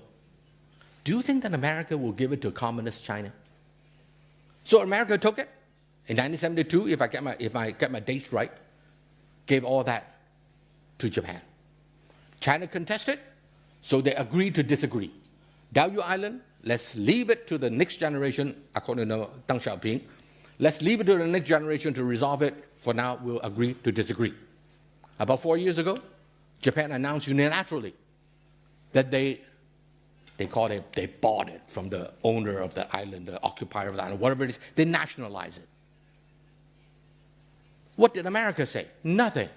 Do you think that America will give it to communist China? So America took it. In 1972, if I get my dates right, gave all that to Japan. China contested, so they agreed to disagree. Diaoyu Island, let's leave it to the next generation, according to Deng Xiaoping. Let's leave it to the next generation to resolve it. For now, we'll agree to disagree. About 4 years ago, Japan announced unilaterally that they bought it from the owner of the island, the occupier of the island, whatever it is. They nationalized it. What did America say? Nothing.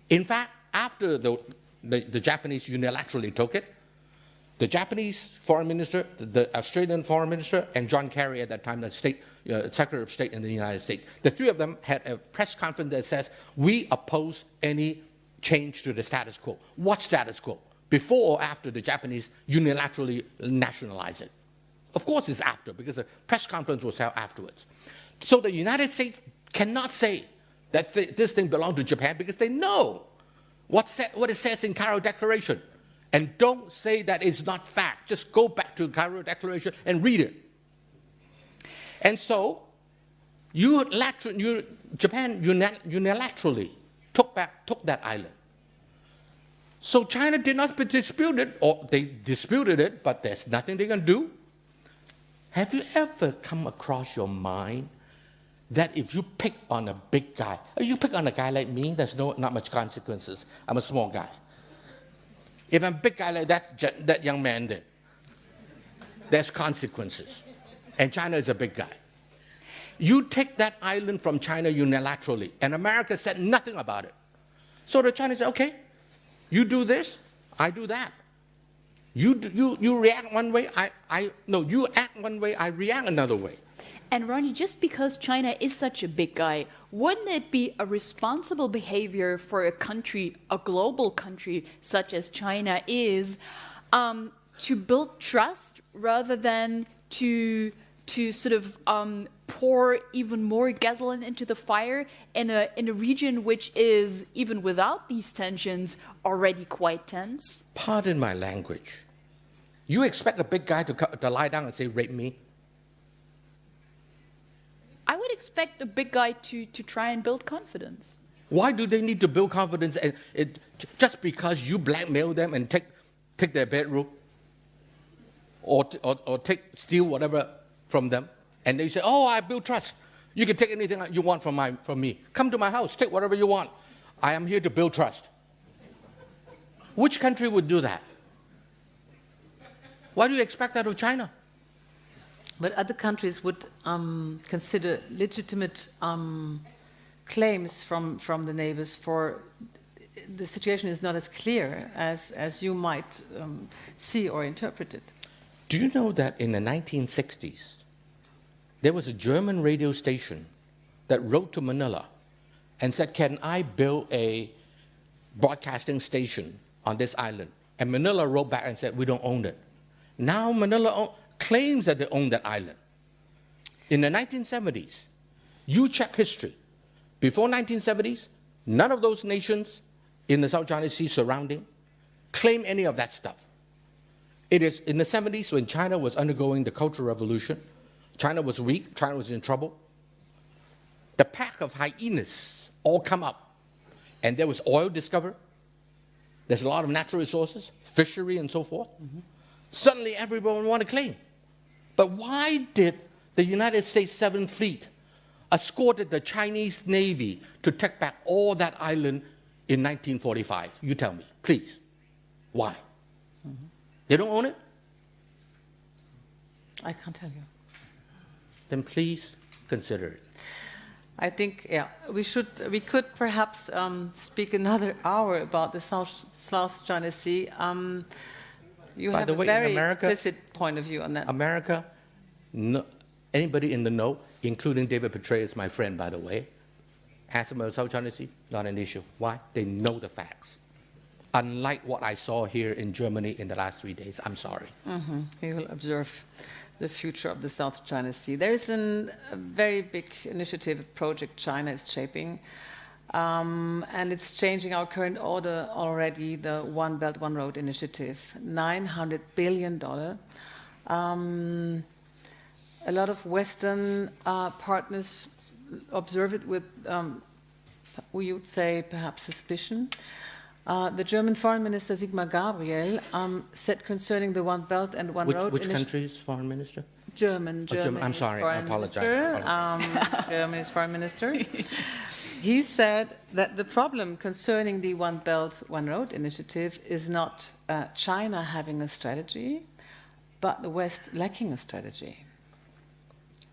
In fact, after the Japanese unilaterally took it, the Japanese foreign minister, the Australian foreign minister, and John Kerry at that time, the Secretary of State in the United States, the three of them had a press conference that says, we oppose any change to the status quo. What status quo? Before or after the Japanese unilaterally nationalize it? Of course it's after, because the press conference was held afterwards. So the United States cannot say that this thing belonged to Japan because they know what it says in Cairo Declaration. And don't say that it's not fact. Just go back to Cairo Declaration and read it. And so, Japan unilaterally took that island. So China did not dispute it, or they disputed it, but there's nothing they can do. Have you ever come across your mind that if you pick on a big guy, you pick on a guy like me, there's not much consequences. I'm a small guy. If I'm a big guy like that young man did, there's consequences. And China is a big guy. You take that island from China unilaterally, and America said nothing about it. So the Chinese said, okay, you do this, I do that. You react one way, you act one way, I react another way. And Ronnie, just because China is such a big guy, wouldn't it be a responsible behavior for a country, a global country such as China is, to build trust rather than to sort of pour even more gasoline into the fire in a region which is, even without these tensions, already quite tense? Pardon my language. You expect a big guy to lie down and say, rape me? I would expect a big guy to try and build confidence. Why do they need to build confidence? Just because you blackmail them and take their bedroom or steal whatever from them, and they say, oh, I build trust. You can take anything you want from me. Come to my house, take whatever you want. I am here to build trust. Which country would do that? Why do you expect that of China? But other countries would consider legitimate claims from the neighbors for the situation is not as clear as you might see or interpret it. Do you know that in the 1960s, there was a German radio station that wrote to Manila and said, can I build a broadcasting station on this island? And Manila wrote back and said, we don't own it. Now Manila claims that they own that island. In the 1970s, you check history. Before 1970s, none of those nations in the South China Sea surrounding claim any of that stuff. It is in the 70s when China was undergoing the Cultural Revolution. China was weak, China was in trouble. The pack of hyenas all come up, and there was oil discovered. There's a lot of natural resources, fishery and so forth. Mm-hmm. Suddenly everyone want to claim. But why did the United States 7th Fleet escorted the Chinese Navy to take back all that island in 1945? You tell me, please. Why? Mm-hmm. They don't own it? I can't tell you. Then please consider it. I think, we could perhaps speak another hour about the South China Sea. You have a very explicit point of view on that. America, no, anybody in the know, including David Petraeus, my friend, by the way, ask them about South China Sea, not an issue. Why? They know the facts. Unlike what I saw here in Germany in the last 3 days. I'm sorry. Mm-hmm. We will observe the future of the South China Sea. There is a very big initiative, a project China is shaping, and it's changing our current order already, the One Belt, One Road initiative, $900 billion. A lot of Western partners observe it with, we would say, perhaps suspicion. The German Foreign Minister Sigmar Gabriel said concerning the One Belt and One Road... Which country's foreign minister? German. I'm sorry, I apologize. Germany's foreign minister. He said that the problem concerning the One Belt, One Road initiative is not China having a strategy, but the West lacking a strategy.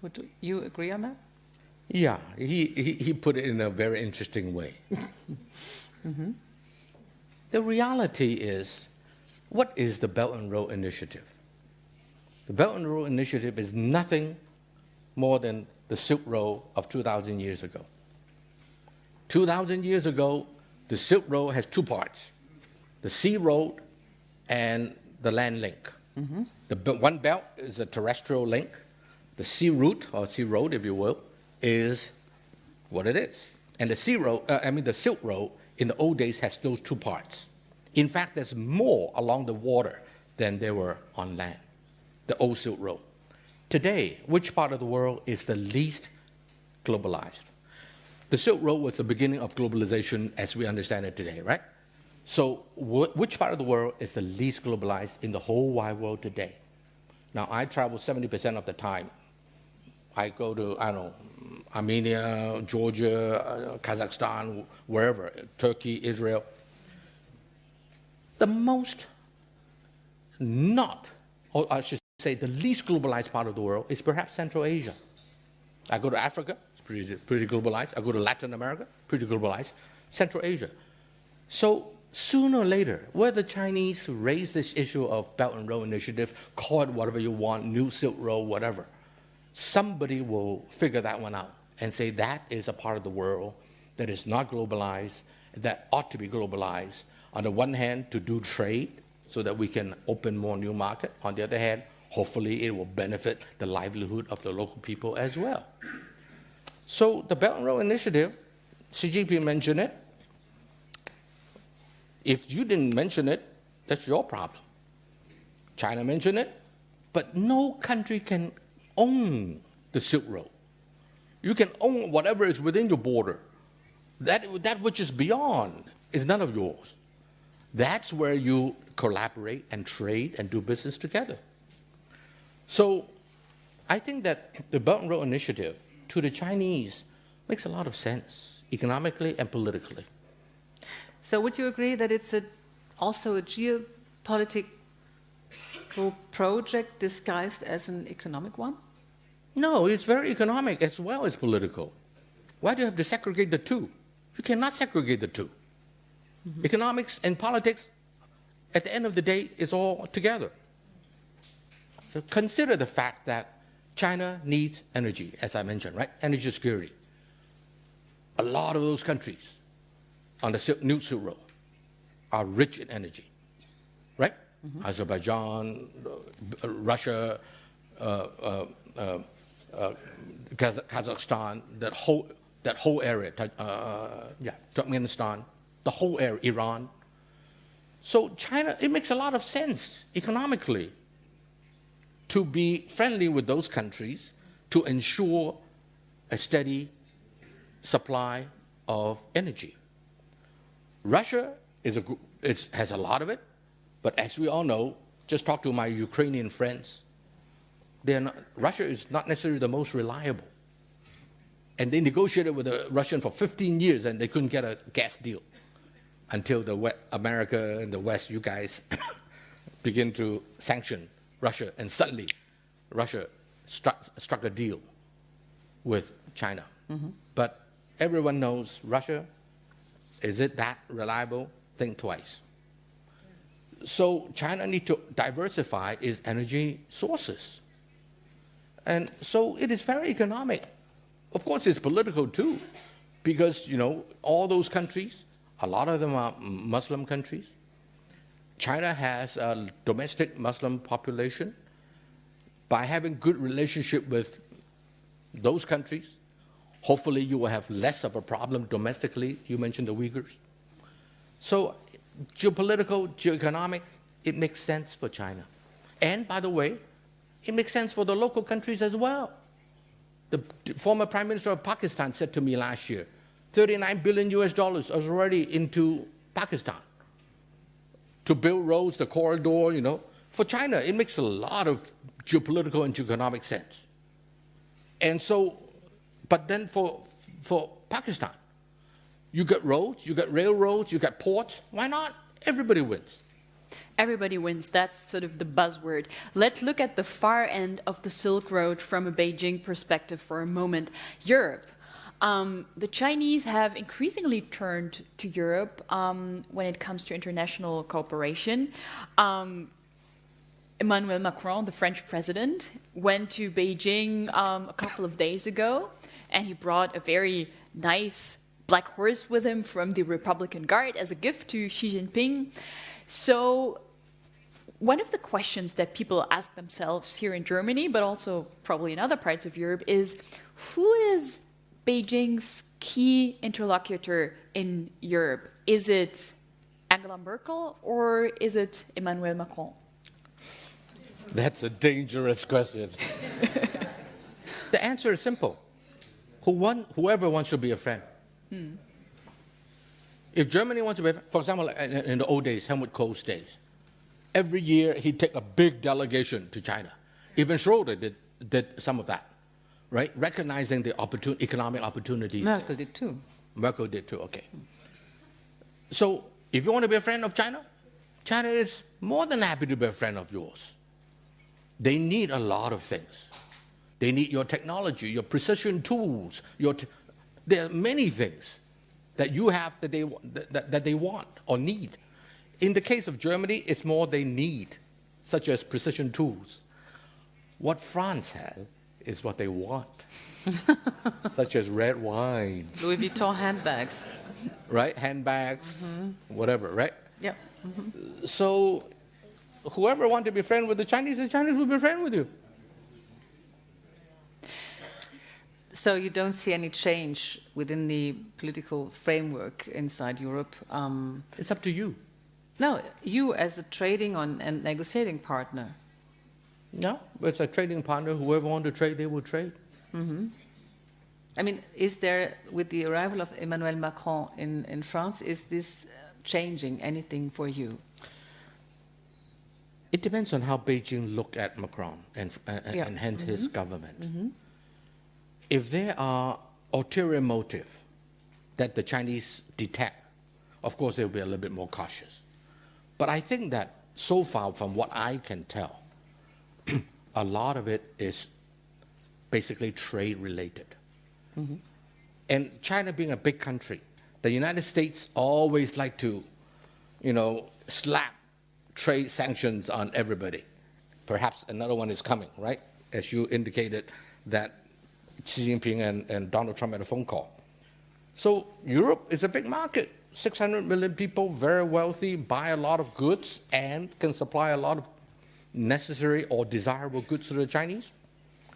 Would you agree on that? Yeah, he put it in a very interesting way. Mm-hmm. The reality is, what is the Belt and Road Initiative? The Belt and Road Initiative is nothing more than the Silk Road of 2,000 years ago. 2,000 years ago, the Silk Road has two parts, the sea road and the land link. Mm-hmm. The one belt is a terrestrial link. The sea route, or sea road, if you will, is what it is. And the Silk Road in the old days has those two parts. In fact, there's more along the water than there were on land, the old Silk Road. Today, which part of the world is the least globalized? The Silk Road was the beginning of globalization as we understand it today, right? So which part of the world is the least globalized in the whole wide world today? Now, I travel 70% of the time. I go to, I don't know, Armenia, Georgia, Kazakhstan, wherever, Turkey, Israel. The most not, or I should say the least globalized part of the world is perhaps Central Asia. I go to Africa, it's pretty globalized. I go to Latin America, pretty globalized. Central Asia. So sooner or later, whether the Chinese raise this issue of Belt and Road Initiative, call it whatever you want, New Silk Road, whatever, somebody will figure that one out and say that is a part of the world that is not globalized, that ought to be globalized. On the one hand, to do trade so that we can open more new market. On the other hand, hopefully it will benefit the livelihood of the local people as well. So the Belt and Road Initiative, Xi Jinping mentioned it. If you didn't mention it, that's your problem. China mentioned it, but no country can own the Silk Road. You can own whatever is within your border. That which is beyond is none of yours. That's where you collaborate and trade and do business together. So I think that the Belt and Road Initiative to the Chinese makes a lot of sense, economically and politically. So would you agree that it's also a geopolitical project disguised as an economic one? No, it's very economic as well as political. Why do you have to segregate the two? You cannot segregate the two. Mm-hmm. Economics and politics, at the end of the day, is all together. So consider the fact that China needs energy, as I mentioned, right? Energy security. A lot of those countries on the New Silk Road are rich in energy, right? Mm-hmm. Azerbaijan, Russia, Kazakhstan, that whole area, Turkmenistan, the whole area, Iran. So China, it makes a lot of sense economically to be friendly with those countries to ensure a steady supply of energy. Russia has a lot of it, but as we all know, just talk to my Ukrainian friends, Russia is not necessarily the most reliable. And they negotiated with the Russians for 15 years and they couldn't get a gas deal until America and the West, you guys, begin to sanction Russia, and suddenly Russia struck a deal with China. Mm-hmm. But everyone knows Russia, is it that reliable? Think twice. So China needs to diversify its energy sources. And so it is very economic. Of course, it's political too, because, all those countries, a lot of them are Muslim countries. China has a domestic Muslim population. By having good relationship with those countries, hopefully you will have less of a problem domestically. You mentioned the Uyghurs. So geopolitical, geoeconomic, it makes sense for China. And by the way, it makes sense for the local countries as well. The former Prime Minister of Pakistan said to me last year, $39 billion is already into Pakistan to build roads, the corridor, For China, it makes a lot of geopolitical and geoeconomic sense. And so, but then for Pakistan, you got roads, you got railroads, you got ports. Why not? Everybody wins. Everybody wins. That's sort of the buzzword. Let's look at the far end of the Silk Road from a Beijing perspective for a moment. Europe. The Chinese have increasingly turned to Europe when it comes to international cooperation. Emmanuel Macron, the French president, went to Beijing a couple of days ago, and he brought a very nice black horse with him from the Republican Guard as a gift to Xi Jinping. So one of the questions that people ask themselves here in Germany, but also probably in other parts of Europe, is who is Beijing's key interlocutor in Europe? Is it Angela Merkel or is it Emmanuel Macron? That's a dangerous question. The answer is simple. Whoever wants to be a friend. If Germany wants to be a friend, for example, in the old days, Helmut Kohl's days, every year he'd take a big delegation to China. Even Schroeder did some of that, right? Recognizing the economic opportunities. Merkel did too. Merkel did too, okay. So if you want to be a friend of China, China is more than happy to be a friend of yours. They need a lot of things. They need your technology, your precision tools. There are many things that you have that they want or need. In the case of Germany, it's more they need, such as precision tools. What France has is what they want, such as red wine. Louis Vuitton handbags. Right? Handbags, whatever, right? Yeah. So whoever wants to be friends with the Chinese will be friends with you. So you don't see any change within the political framework inside Europe? It's up to you. No, you as a trading and negotiating partner. No, it's a trading partner. Whoever wants to trade, they will trade. I mean, is there, with the arrival of Emmanuel Macron in France, is this changing anything for you? It depends on how Beijing look at Macron and hence his government. If there are ulterior motive that the Chinese detect, of course they'll be a little bit more cautious. But I think that so far, from what I can tell, a lot of it is basically trade related. And China being a big country, the United States always like to, slap trade sanctions on everybody. Perhaps another one is coming, right? As you indicated that Xi Jinping and Donald Trump had a phone call. So Europe is a big market. 600 million people, very wealthy, buy a lot of goods and can supply a lot of necessary or desirable goods to the Chinese.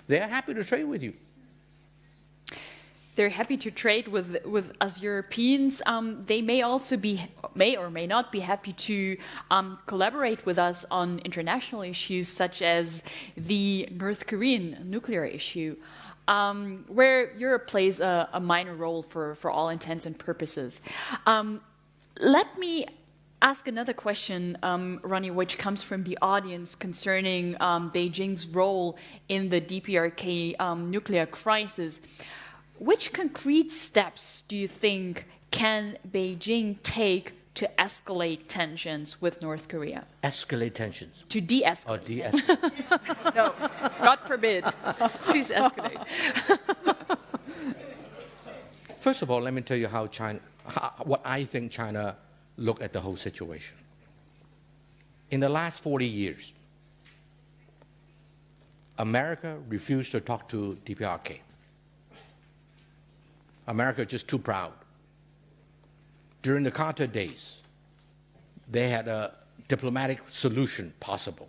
They are happy to trade with you. They're happy to trade with us Europeans. They may also may or may not be happy to collaborate with us on international issues such as the North Korean nuclear issue, where Europe plays a minor role for all intents and purposes. Let me ask another question, Ronnie, which comes from the audience concerning Beijing's role in the DPRK nuclear crisis. Which concrete steps do you think can Beijing take to escalate tensions with North Korea? Escalate tensions. To de-escalate. Or de-escalate. No, God forbid. Please escalate. First of all, let me tell you what I think China look at the whole situation. In the last 40 years, America refused to talk to DPRK. America is just too proud. During the Carter days, they had a diplomatic solution possible.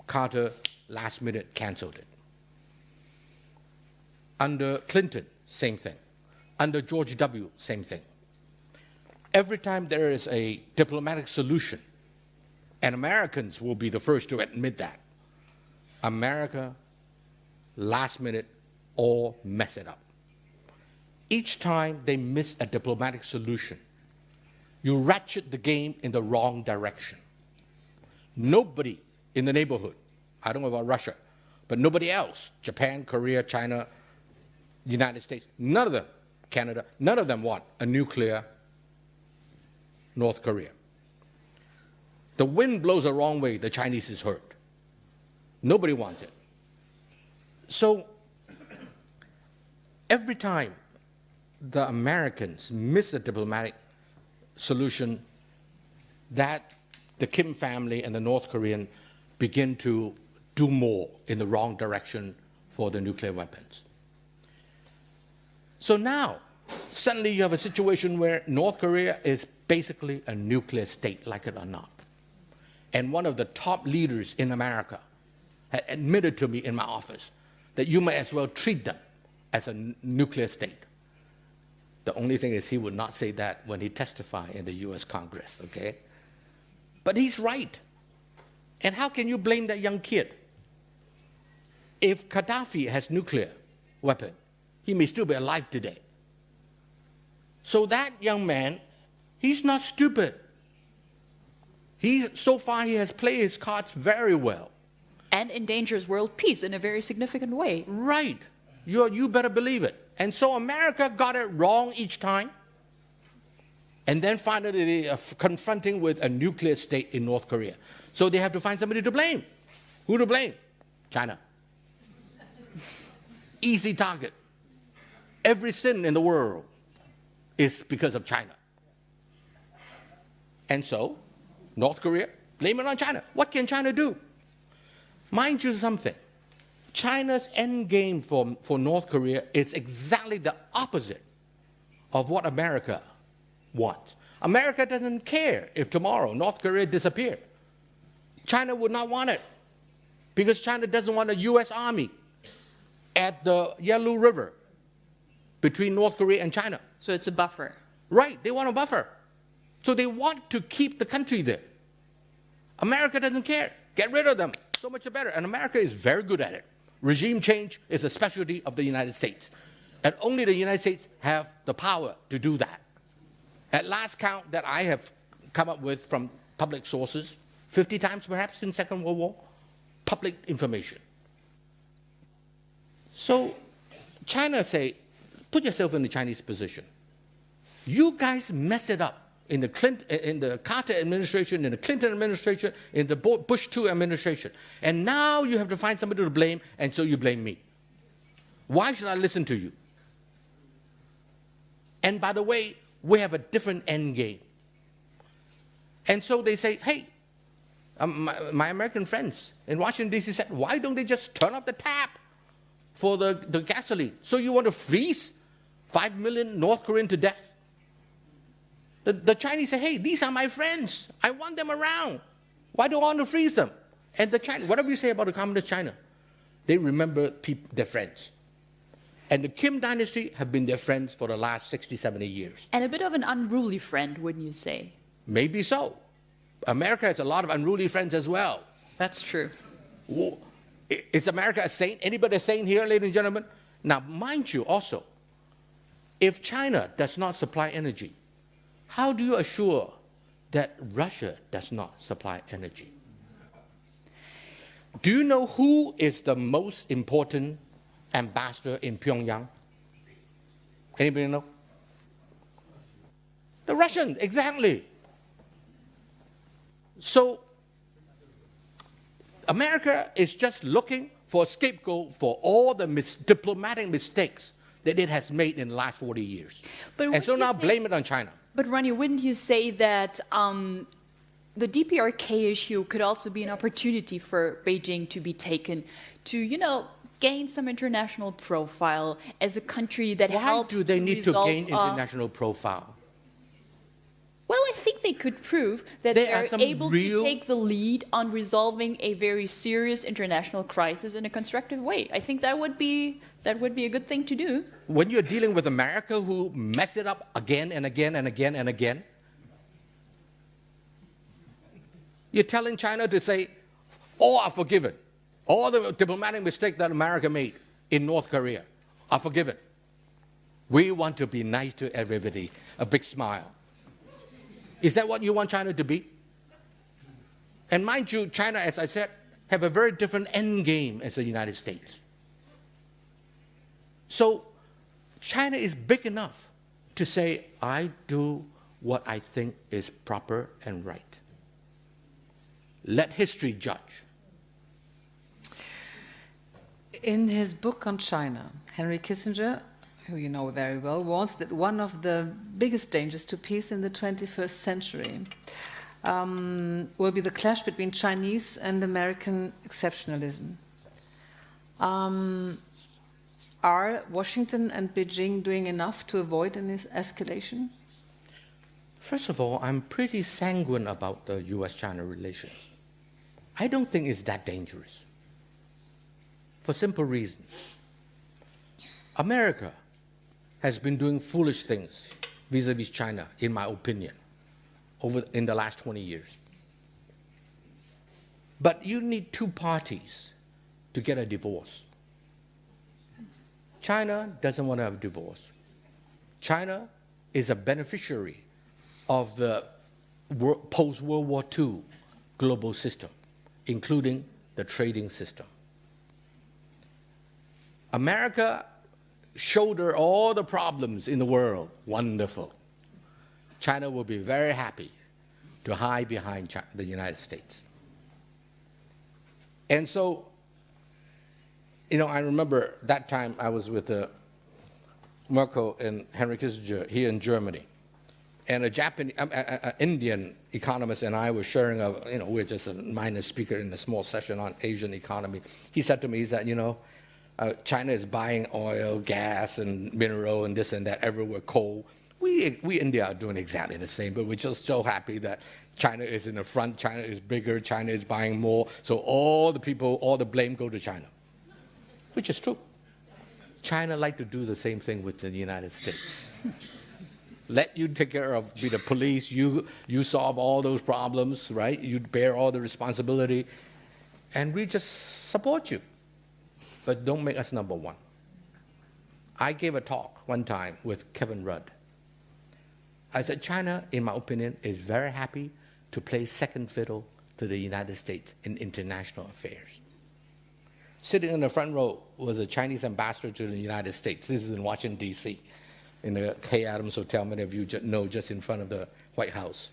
Carter, last minute, canceled it. Under Clinton, same thing. Under George W., same thing. Every time there is a diplomatic solution, and Americans will be the first to admit that, America, last minute, all mess it up. Each time they miss a diplomatic solution, you ratchet the game in the wrong direction. Nobody in the neighborhood, I don't know about Russia, but nobody else, Japan, Korea, China, United States, none of them, Canada, none of them want a nuclear North Korea. The wind blows the wrong way, the Chinese is hurt. Nobody wants it. So every time the Americans miss a diplomatic solution, that the Kim family and the North Korean begin to do more in the wrong direction for the nuclear weapons. So now, suddenly you have a situation where North Korea is basically a nuclear state, like it or not. And one of the top leaders in America had admitted to me in my office that you may as well treat them as a nuclear state. The only thing is he would not say that when he testified in the US Congress, okay? But he's right. And how can you blame that young kid? If Gaddafi has nuclear weapon, he may still be alive today. So that young man, he's not stupid. So far he has played his cards very well. And endangers world peace in a very significant way. Right. You better believe it. And so America got it wrong each time. And then finally they are confronting with a nuclear state in North Korea. So they have to find somebody to blame. Who to blame? China. Easy target. Every sin in the world is because of China. And so, North Korea, blame it on China. What can China do? Mind you something. China's end game for North Korea is exactly the opposite of what America wants. America doesn't care if tomorrow North Korea disappeared. China would not want it because China doesn't want a US army at the Yalu River between North Korea and China. So it's a buffer. Right, they want a buffer. So they want to keep the country there. America doesn't care. Get rid of them. So much better. And America is very good at it. Regime change is a specialty of the United States. And only the United States have the power to do that. At last count that I have come up with from public sources, 50 times perhaps in Second World War, public information. So China say, put yourself in the Chinese position. You guys messed it up in the Carter administration, in the Clinton administration, in the Bush II administration. And now you have to find somebody to blame, and so you blame me. Why should I listen to you? And by the way, we have a different end game. And so they say, hey, my American friends in Washington, D.C. said, why don't they just turn off the tap for the gasoline? So you want to freeze 5 million North Koreans to death? The Chinese say, hey, these are my friends. I want them around. Why do I want to freeze them? And the China, whatever you say about the communist China, they remember their friends. And the Kim dynasty have been their friends for the last 60, 70 years. And a bit of an unruly friend, wouldn't you say? Maybe so. America has a lot of unruly friends as well. That's true. Is America a saint? Anybody a saint here, ladies and gentlemen? Now, mind you also, if China does not supply energy, how do you assure that Russia does not supply energy? Do you know who is the most important ambassador in Pyongyang? Anybody know? The Russian, exactly. So America is just looking for a scapegoat for all the diplomatic mistakes that it has made in the last 40 years. And so now blame it on China. But Ronnie, wouldn't you say that the DPRK issue could also be an opportunity for Beijing to be taken to, gain some international profile as a country that helps to Why do they need to resolve, gain international profile? Well, I think they could prove that they're able to take the lead on resolving a very serious international crisis in a constructive way. I think that would be a good thing to do. When you're dealing with America, who mess it up again and again and again and again, you're telling China to say, all are forgiven. All the diplomatic mistakes that America made in North Korea are forgiven. We want to be nice to everybody, a big smile. Is that what you want China to be? And mind you, China, as I said, have a very different end game as the United States. So China is big enough to say, I do what I think is proper and right. Let history judge. In his book on China, Henry Kissinger, who you know very well, warns that one of the biggest dangers to peace in the 21st century will be the clash between Chinese and American exceptionalism. Are Washington and Beijing doing enough to avoid an escalation? First of all, I'm pretty sanguine about the US-China relations. I don't think it's that dangerous, for simple reasons. America has been doing foolish things vis-a-vis China, in my opinion, in the last 20 years. But you need two parties to get a divorce. China doesn't want to have a divorce. China is a beneficiary of the post-World War II global system, including the trading system. America shoulder all the problems in the world. Wonderful. China will be very happy to hide behind the United States. And so, I remember that time I was with Merkel and Henry Kissinger here in Germany. And an Indian economist and I were sharing we're just a minor speaker in a small session on Asian economy. He said to me, he said, China is buying oil, gas, and mineral, and this and that everywhere, coal. We India are doing exactly the same, but we're just so happy that China is in the front, China is bigger, China is buying more, so all the blame go to China, which is true. China like to do the same thing with the United States. Let you take care of, be the police, you solve all those problems, right? You bear all the responsibility, and we just support you. But don't make us number one. I gave a talk one time with Kevin Rudd. I said, China, in my opinion, is very happy to play second fiddle to the United States in international affairs. Sitting in the front row was a Chinese ambassador to the United States. This is in Washington, D.C., in the K. Adams Hotel, many of you know, just in front of the White House.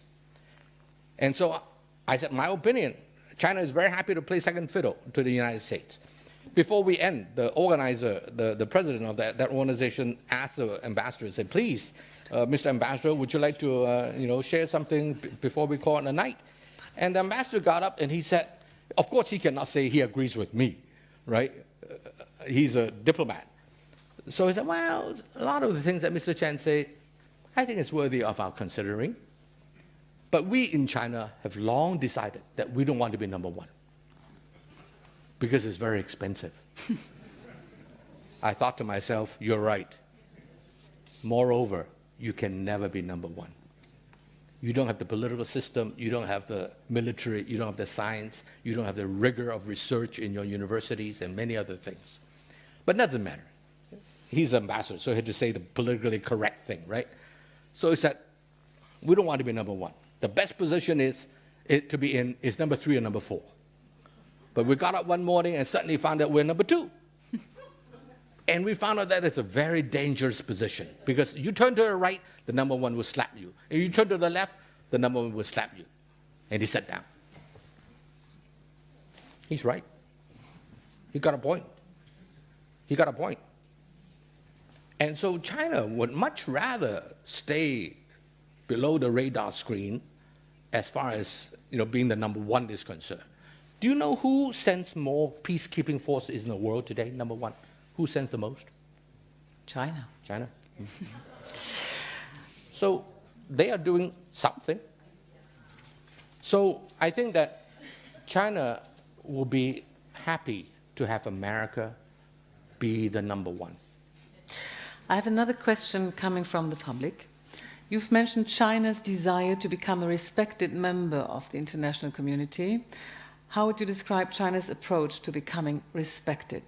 And so I said, my opinion, China is very happy to play second fiddle to the United States. Before we end, the organizer, the president of that organization asked the ambassador, said, please, Mr. Ambassador, would you like to share something before we call it a night? And the ambassador got up and he said, of course he cannot say he agrees with me, right? He's a diplomat. So he said, well, a lot of the things that Mr. Chan say, I think it's worthy of our considering. But we in China have long decided that we don't want to be number one because it's very expensive. I thought to myself, you're right. Moreover, you can never be number one. You don't have the political system, you don't have the military, you don't have the science, you don't have the rigor of research in your universities and many other things. But it doesn't matter. He's an ambassador, so he had to say the politically correct thing, right? So he said, we don't want to be number one. The best position to be in is number 3 or number 4. But we got up one morning and suddenly found out we're number 2. And we found out that it's a very dangerous position because you turn to the right, the number 1 will slap you. And you turn to the left, the number 1 will slap you. And he sat down. He's right. He got a point. He got a point. And so China would much rather stay below the radar screen as far as being the number 1 is concerned. Do you know who sends more peacekeeping forces in the world today, number 1? Who sends the most? China. China. So they are doing something. So I think that China will be happy to have America be the number 1. I have another question coming from the public. You've mentioned China's desire to become a respected member of the international community. How would you describe China's approach to becoming respected?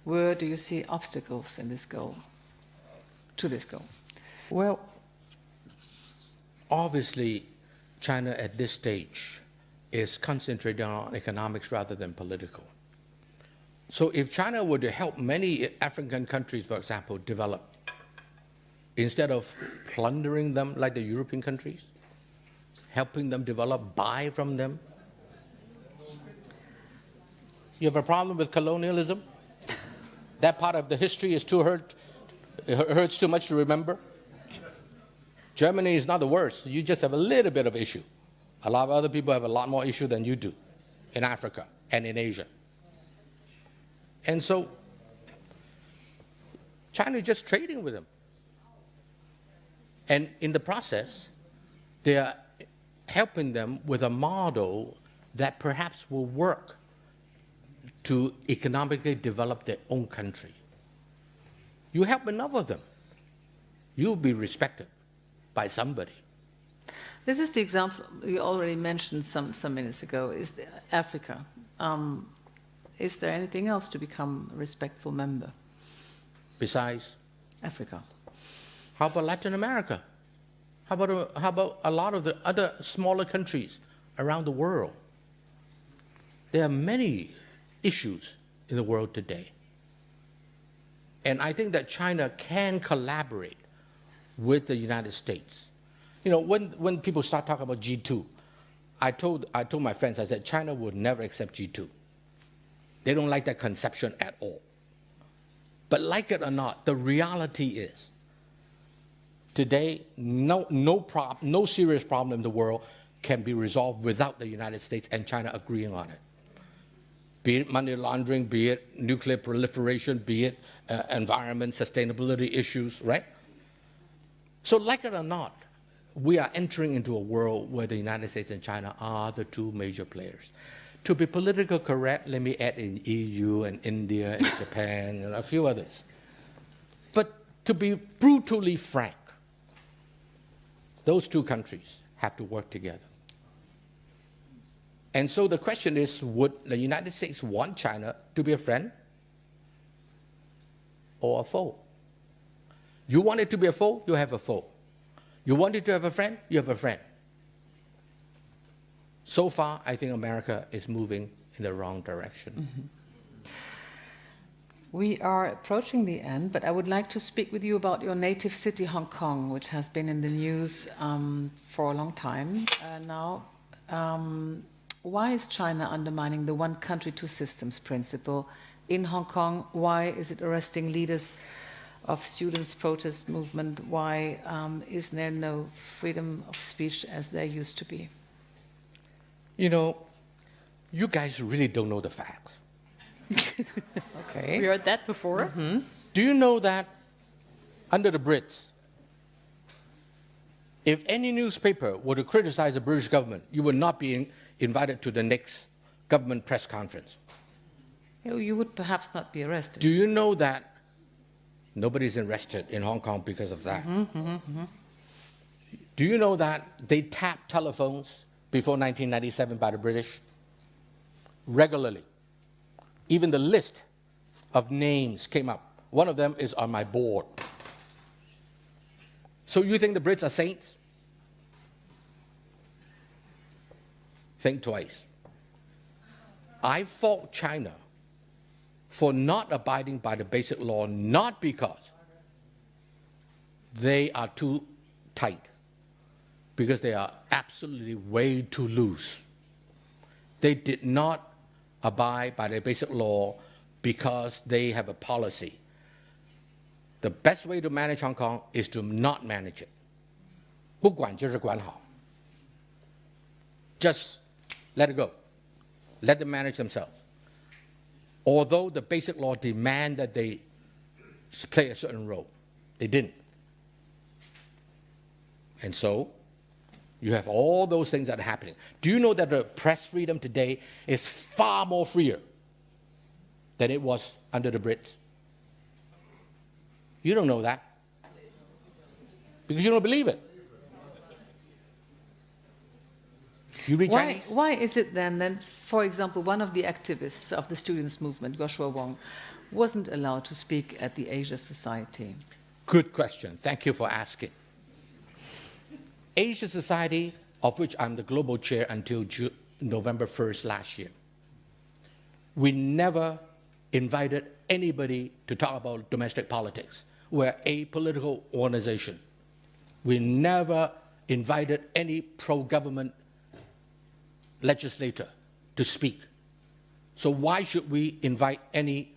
Where do you see obstacles in this goal, to this goal? Well, obviously, China at this stage is concentrating on economics rather than political. So if China were to help many African countries, for example, develop, instead of plundering them like the European countries, helping them develop, buy from them. You have a problem with colonialism? That part of the history is it hurts too much to remember? Germany is not the worst. You just have a little bit of issue. A lot of other people have a lot more issue than you do in Africa and in Asia. And so China is just trading with them. And in the process, they are helping them with a model that perhaps will work to economically develop their own country. You help enough of them, you'll be respected by somebody. This is the example you already mentioned some minutes ago, is Africa. Is there anything else to become a respectful member? Besides Africa. How about Latin America? How about a lot of the other smaller countries around the world? There are many issues in the world today. And I think that China can collaborate with the United States. You know, when people start talking about G2, I told my friends, I said, China would never accept G2. They don't like that conception at all. But like it or not, the reality is, today, no serious problem in the world can be resolved without the United States and China agreeing on it. Be it money laundering, be it nuclear proliferation, be it environment, sustainability issues, right? So like it or not, we are entering into a world where the United States and China are the two major players. To be politically correct, let me add in EU and India and Japan and a few others. But to be brutally frank, those two countries have to work together. And so the question is, would the United States want China to be a friend or a foe? You want it to be a foe, you have a foe. You want it to have a friend, you have a friend. So far, I think America is moving in the wrong direction. Mm-hmm. We are approaching the end, but I would like to speak with you about your native city, Hong Kong, which has been in the news for a long time now. Why is China undermining the one country, two systems principle in Hong Kong? Why is it arresting leaders of students' protest movement? Why is there no freedom of speech as there used to be? You know, you guys really don't know the facts. Okay. We heard that before. Mm-hmm. Do you know that under the Brits, if any newspaper were to criticize the British government, you would not be invited to the next government press conference? You would perhaps not be arrested. Do you know that nobody's arrested in Hong Kong because of that? Mm-hmm, mm-hmm. Do you know that they tapped telephones before 1997 by the British? Regularly. Even the list of names came up. One of them is on my board. So you think the Brits are saints? Think twice. I fault China for not abiding by the basic law, not because they are too tight, because they are absolutely way too loose. They did not abide by the basic law because they have a policy. The best way to manage Hong Kong is to not manage it. 不管就是管好. Just let it go. Let them manage themselves. Although the basic law demand that they play a certain role, they didn't. And so, you have all those things that are happening. Do you know that the press freedom today is far more freer than it was under the Brits? You don't know that because you don't believe it. You read Chinese? Why is it then, for example, one of the activists of the students' movement, Joshua Wong, wasn't allowed to speak at the Asia Society? Good question. Thank you for asking. Asia Society, of which I'm the global chair until November 1st last year, we never invited anybody to talk about domestic politics. We're a political organization. We never invited any pro-government legislator to speak. So why should we invite any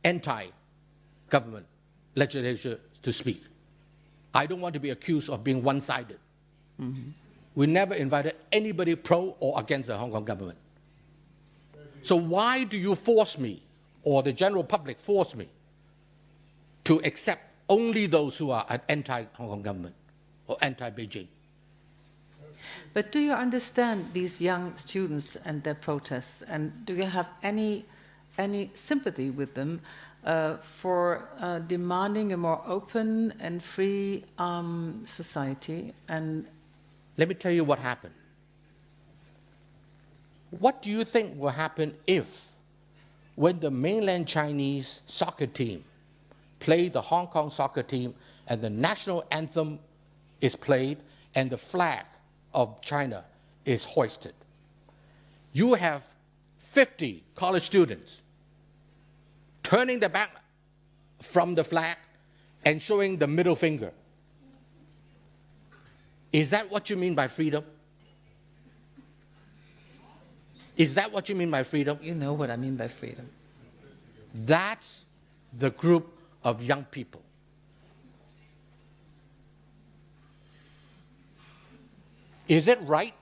anti-government legislator to speak? I don't want to be accused of being one-sided. Mm-hmm. We never invited anybody pro or against the Hong Kong government. So why do you force me, or the general public force me, to accept only those who are anti-Hong Kong government or anti-Beijing? But do you understand these young students and their protests, and do you have any sympathy with them? for demanding a more open and free society. And let me tell you what happened. What do you think will happen if, when the mainland Chinese soccer team play the Hong Kong soccer team and the national anthem is played and the flag of China is hoisted? You have 50 college students turning their back from the flag and showing the middle finger. Is that what you mean by freedom? Is that what you mean by freedom? you know what I mean by freedom. That's the group of young people. Is it right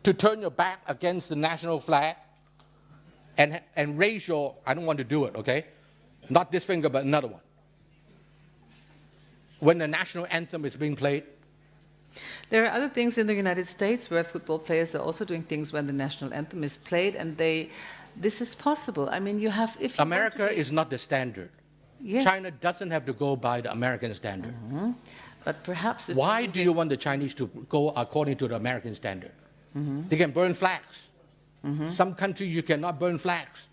to turn your back against the national flag and raise your, I don't want to do it, okay? Not this finger, but another one. When the national anthem is being played? There are other things in the United States where football players are also doing things when the national anthem is played, and this is possible. I mean, you have, if you America is not the standard. Yes. China doesn't have to go by the American standard. Mm-hmm. But perhaps if Why do you want the Chinese to go according to the American standard? Mm-hmm. They can burn flags. Mm-hmm. Some countries you cannot burn flags.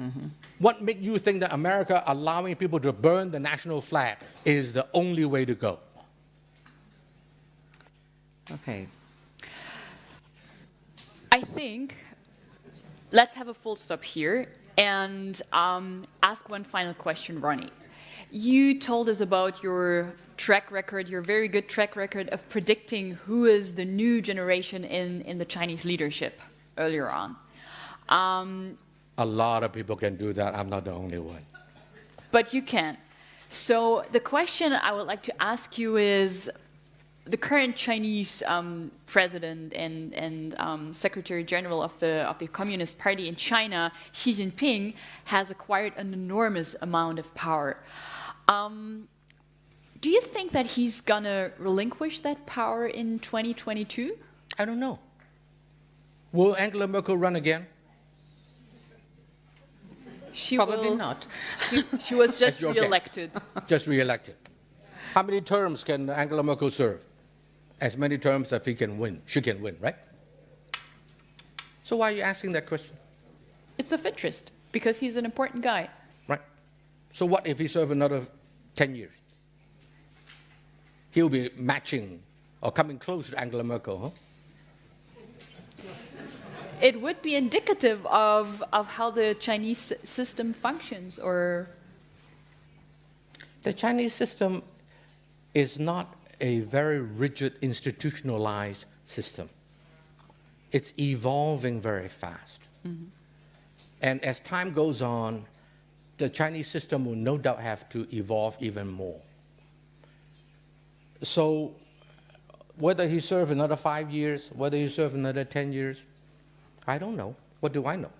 Mm-hmm. What makes you think that America allowing people to burn the national flag is the only way to go? Okay. I think let's have a full stop here and ask one final question, Ronnie. You told us about your track record, your very good track record of predicting who is the new generation in the Chinese leadership earlier on. A lot of people can do that. I'm not the only one. But you can. So the question I would like to ask you is, the current Chinese president and Secretary General of the Communist Party in China, Xi Jinping, has acquired an enormous amount of power. Do you think that he's gonna relinquish that power in 2022? I don't know. Will Angela Merkel run again? Probably not. She was just Okay. re-elected. Just re-elected. How many terms can Angela Merkel serve? As many terms as she can win, right? So why are you asking that question? It's of interest because he's an important guy. Right. So what if he serves another 10 years? He'll be matching or coming close to Angela Merkel, huh? It would be indicative of how the Chinese system functions, or... The Chinese system is not a very rigid, institutionalized system. It's evolving very fast. Mm-hmm. And as time goes on, the Chinese system will no doubt have to evolve even more. So whether he serves another 5 years, whether he serves another 10 years, I don't know. What do I know?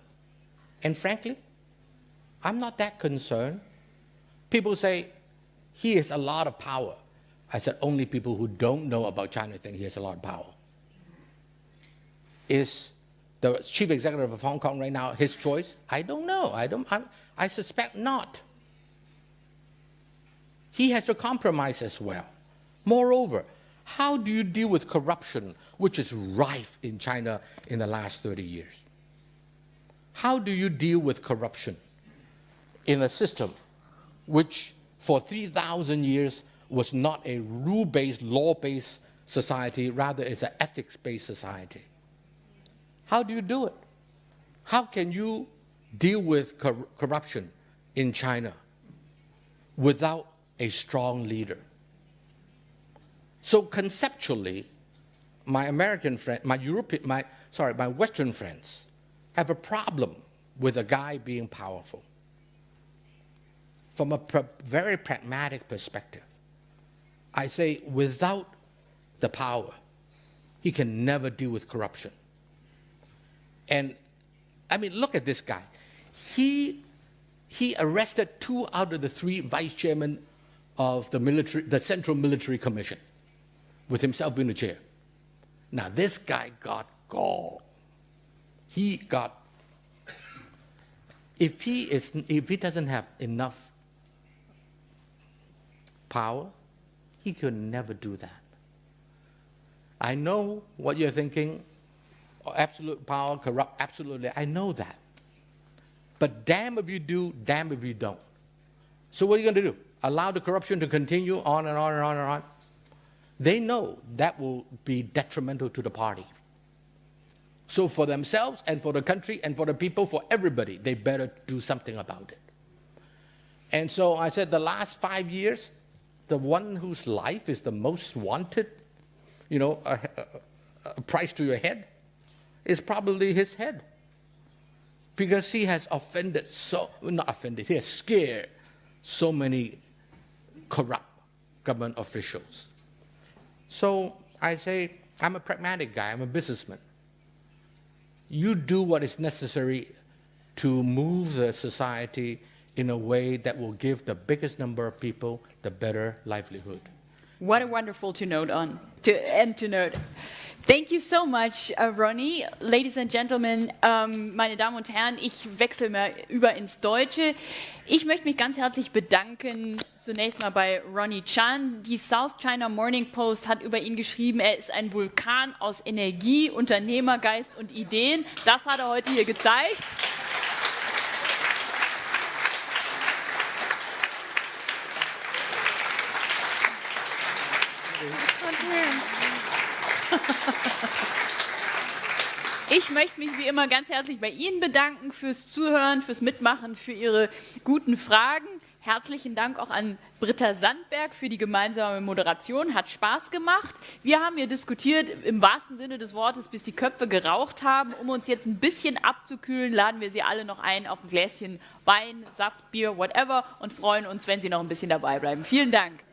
And frankly, I'm not that concerned. People say, he has a lot of power. I said, only people who don't know about China think he has a lot of power. Is the chief executive of Hong Kong right now his choice? I don't know. I suspect not. He has to compromise as well. Moreover, how do you deal with corruption, which is rife in China in the last 30 years? How do you deal with corruption in a system which for 3,000 years was not a rule-based, law-based society, rather it's an ethics-based society? How do you do it? How can you deal with corruption in China without a strong leader? So conceptually, my American friend, my Western friends have a problem with a guy being powerful. From a very pragmatic perspective, I say without the power, he can never deal with corruption. And I mean, look at this guy. He arrested 2 out of the 3 vice chairmen of the Central Military Commission, with himself being the chair. Now, this guy got gall. if he doesn't have enough power, he could never do that. I know what you're thinking. Absolute power, corrupt, absolutely. I know that. But damn if you do, damn if you don't. So what are you going to do? Allow the corruption to continue on and on and on and on? They know that will be detrimental to the party. So for themselves and for the country and for the people, for everybody, they better do something about it. And so I said the last 5 years, the one whose life is the most wanted, a price to your head, is probably his head. Because he has he has scared so many corrupt government officials. So I say, I'm a pragmatic guy, I'm a businessman. You do what is necessary to move the society in a way that will give the biggest number of people the better livelihood. What a wonderful to end to note. Thank you so much, Ronnie. Ladies and gentlemen, meine Damen und Herren, ich wechsle mal über ins Deutsche. Ich möchte mich ganz herzlich bedanken, zunächst mal bei Ronnie Chan. Die South China Morning Post hat über ihn geschrieben, er ist ein Vulkan aus Energie, Unternehmergeist und Ideen. Das hat er heute hier gezeigt. Ich möchte mich wie immer ganz herzlich bei Ihnen bedanken fürs Zuhören, fürs Mitmachen, für Ihre guten Fragen. Herzlichen Dank auch an Britta Sandberg für die gemeinsame Moderation. Hat Spaß gemacht. Wir haben hier diskutiert, im wahrsten Sinne des Wortes, bis die Köpfe geraucht haben. Um uns jetzt ein bisschen abzukühlen, laden wir Sie alle noch ein auf ein Gläschen Wein, Saft, Bier, whatever und freuen uns, wenn Sie noch ein bisschen dabei bleiben. Vielen Dank.